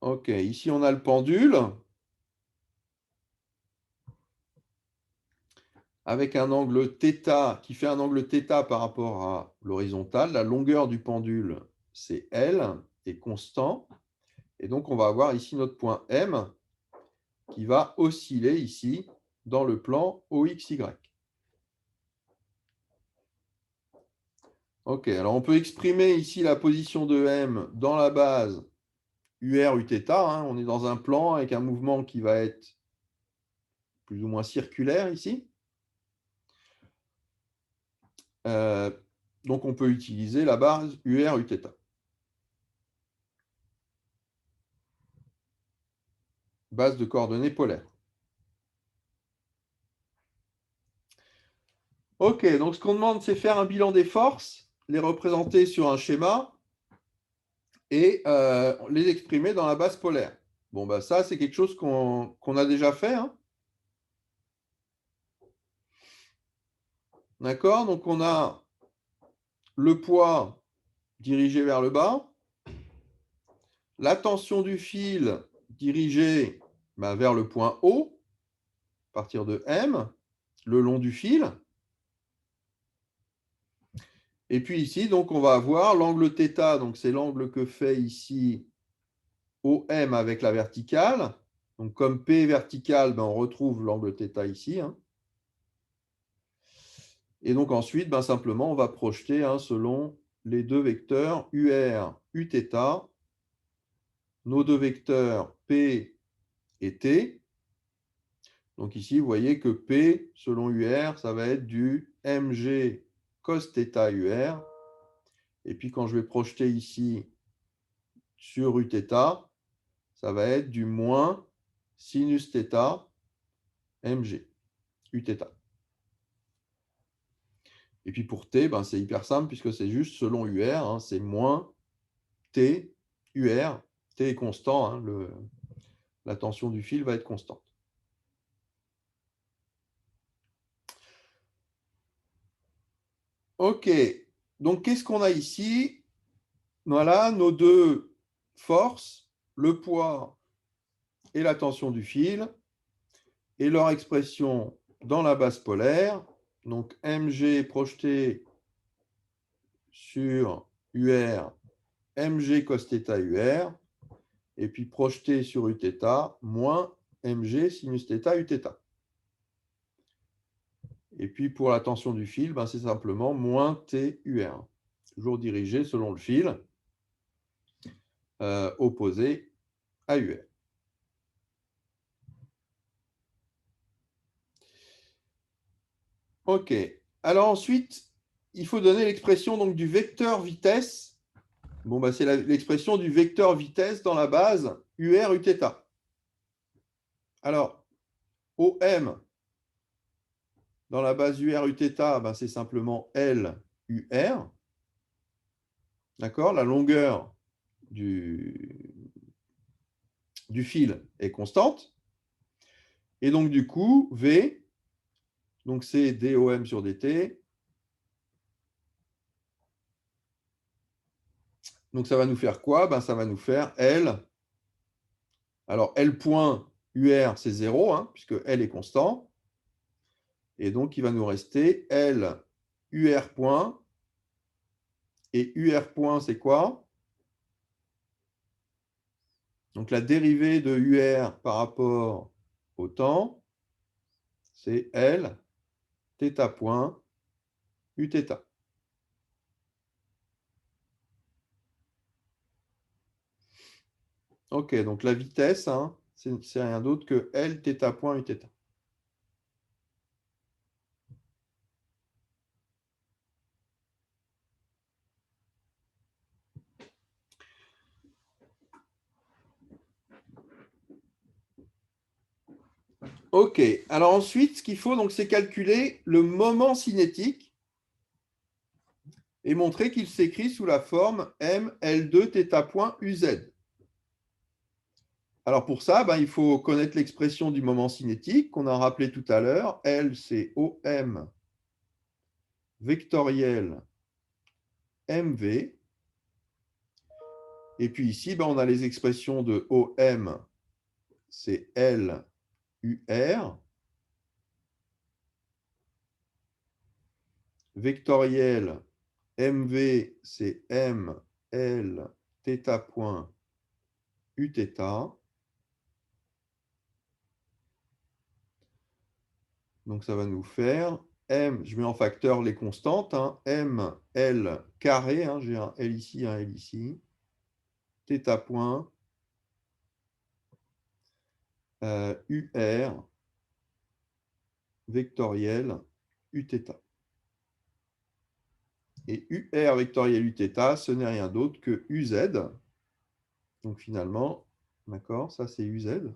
Ok, ici, on a le pendule avec un angle θ qui fait un angle θ par rapport à l'horizontale. La longueur du pendule, c'est L, est constant. Et donc, on va avoir ici notre point M qui va osciller ici dans le plan OXY. Ok, alors on peut exprimer ici la position de M dans la base UR, Uθ. Hein, on est dans un plan avec un mouvement qui va être plus ou moins circulaire ici. Donc on peut utiliser la base UR, Uθ. Base de coordonnées polaires. Ok, donc ce qu'on demande, c'est faire un bilan des forces, les représenter sur un schéma et les exprimer dans la base polaire. Bon, ça, c'est quelque chose qu'on a déjà fait. Hein. D'accord? Donc, on a le poids dirigé vers le bas, la tension du fil dirigée vers le point O, à partir de M, le long du fil. Et puis ici, donc, on va avoir l'angle θ, donc c'est l'angle que fait ici OM avec la verticale. Donc, comme P est vertical, on retrouve l'angle θ ici. Hein. Et donc ensuite, simplement, on va projeter selon les deux vecteurs UR, Uθ, nos deux vecteurs P et T. Donc ici, vous voyez que P, selon UR, ça va être du mg cos θ UR. Et puis quand je vais projeter ici sur Uθ, ça va être du moins sinus θ mg, Uθ. Et puis pour T, c'est hyper simple puisque c'est juste selon UR, c'est moins T, UR. T est constant, la tension du fil va être constante. Ok, donc qu'est-ce qu'on a ici? Voilà nos deux forces, le poids et la tension du fil, et leur expression dans la base polaire. Donc mg projeté sur UR, mg cos θ UR, et puis projeté sur Uθ, moins mg sinus θ Uθ. Et puis pour la tension du fil, c'est simplement moins TUR. Toujours dirigé selon le fil, opposé à UR. Ok. Alors ensuite, il faut donner l'expression donc du vecteur vitesse. Bon, c'est l'expression du vecteur vitesse dans la base UR Uθ. Alors, OM dans la base UR Uθ, c'est simplement L UR. D'accord? La longueur du du fil est constante. Et donc, du coup, V, donc c'est dOm sur dt. Donc, ça va nous faire quoi? Ben, ça va nous faire L. Alors, L point UR, c'est 0, hein, puisque L est constant. Et donc, il va nous rester L UR point. Et UR point, c'est quoi? Donc, la dérivée de UR par rapport au temps, c'est L θ point Uθ. Ok, donc la vitesse, hein, c'est rien d'autre que L θ point Uθ. Ok, alors ensuite, ce qu'il faut, donc, c'est calculer le moment cinétique et montrer qu'il s'écrit sous la forme mL2 θ point UZ. Alors pour ça, ben, il faut connaître l'expression du moment cinétique qu'on a rappelé tout à l'heure. L, c'est OM vectoriel MV. Et puis ici, ben, on a les expressions de OM, c'est L UR. Vectoriel MV, c'est M L θ point Uθ. Donc, ça va nous faire M, je mets en facteur les constantes, hein, M, L carré, hein, j'ai un L ici, un L ici, θ point, UR, vectoriel, Uθ. Et UR vectoriel Uθ, ce n'est rien d'autre que UZ. Donc, finalement, d'accord, ça c'est UZ.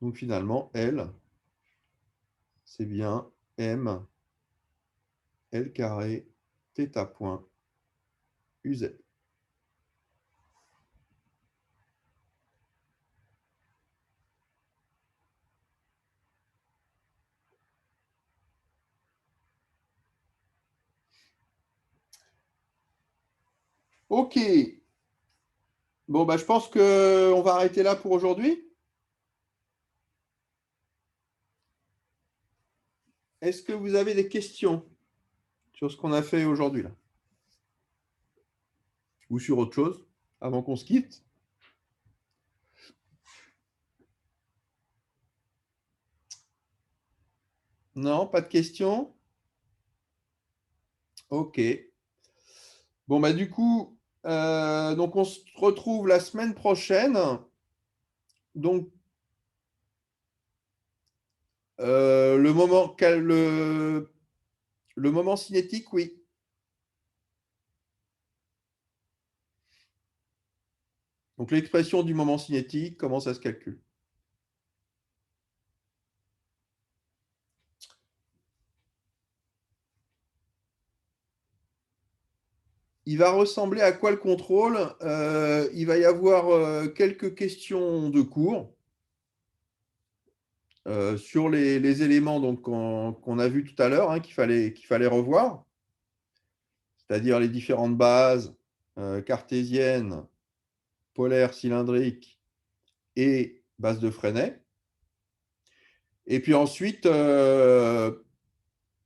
Donc, finalement, L, c'est bien M, L carré, θ point, UZ. Ok. Bon, bah, je pense qu'on va arrêter là pour aujourd'hui. Est-ce que vous avez des questions sur ce qu'on a fait aujourd'hui là? Ou sur autre chose avant qu'on se quitte? Non, pas de questions? Ok. Bon, bah, du coup, donc on se retrouve la semaine prochaine. Donc, le moment cinétique, oui. Donc, l'expression du moment cinétique, comment ça se calcule? Il va ressembler à quoi le contrôle? Il va y avoir quelques questions de cours sur les éléments qu'on a vus tout à l'heure, hein, qu'il fallait revoir, c'est-à-dire les différentes bases cartésiennes, polaires, cylindriques et bases de Freinet. Et puis ensuite,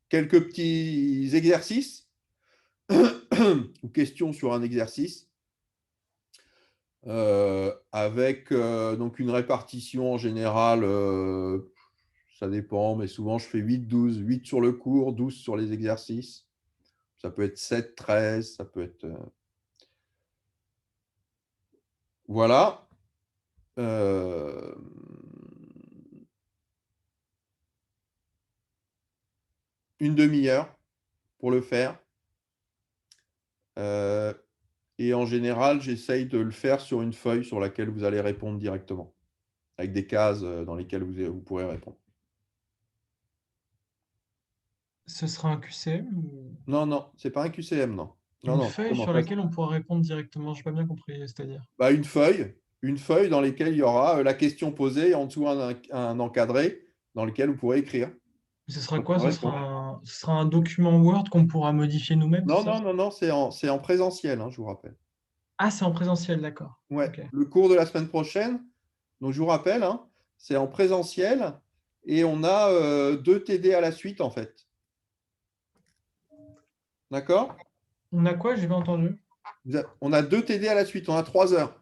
quelques petits exercices ou questions sur un exercice avec donc une répartition en général, ça dépend, mais souvent je fais 8-12, 8 sur le cours, 12 sur les exercices. Ça peut être 7, 13, ça peut être... Voilà. Une demi-heure pour le faire. Et en général, j'essaye de le faire sur une feuille sur laquelle vous allez répondre directement, avec des cases dans lesquelles vous pourrez répondre. Ce sera un QCM ou Non, non, c'est pas un QCM, non. Non, une non, feuille comment sur ça? laquelle on pourra répondre directement? Je n'ai pas bien compris, c'est-à-dire. Bah, une feuille une feuille dans laquelle il y aura la question posée et en dessous un encadré dans lequel vous pourrez écrire. Ce sera votre quoi? réponse. Ce sera un document Word qu'on pourra modifier nous-mêmes, Non, c'est ça? non, non, non, c'est en présentiel, hein, je vous rappelle. Ah, c'est en présentiel, d'accord. Ouais, Ok. le cours de la semaine prochaine, donc je vous rappelle, hein, c'est en présentiel et on a 2 TD à la suite en fait. D'accord? On a quoi? J'ai pas entendu. On a 2 TD à la suite, on a 3 heures.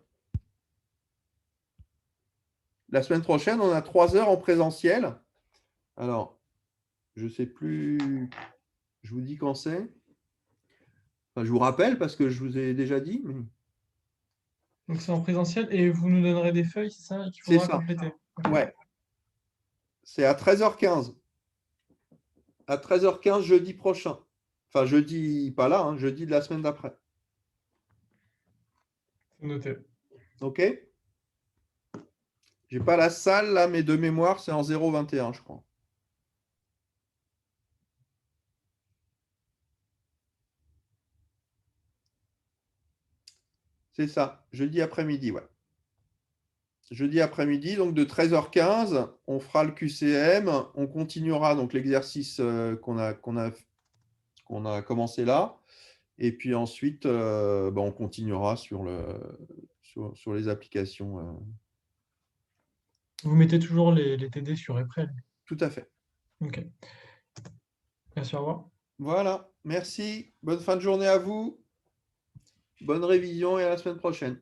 La semaine prochaine, on a 3 heures en présentiel. Alors, je ne sais plus, je vous dis quand c'est. Enfin, je vous rappelle parce que je vous ai déjà dit. Donc c'est en présentiel et vous nous donnerez des feuilles, c'est ça, qu'il C'est faudra ça. compléter. Ok. Ouais. C'est à 13h15. À 13h15 jeudi prochain. Enfin, jeudi, pas là, hein, jeudi de la semaine d'après. C'est noté. OK? J'ai pas la salle là, mais de mémoire, c'est en 0,21, je crois. C'est ça, jeudi après-midi, ouais. Jeudi après-midi, donc de 13h15, on fera le QCM, on continuera donc l'exercice qu'on a commencé là, et puis ensuite, on continuera sur les applications. Vous mettez toujours les TD sur Eprel. Tout à fait. Ok. Merci, au revoir. Voilà, merci. Bonne fin de journée à vous. Bonne révision et à la semaine prochaine.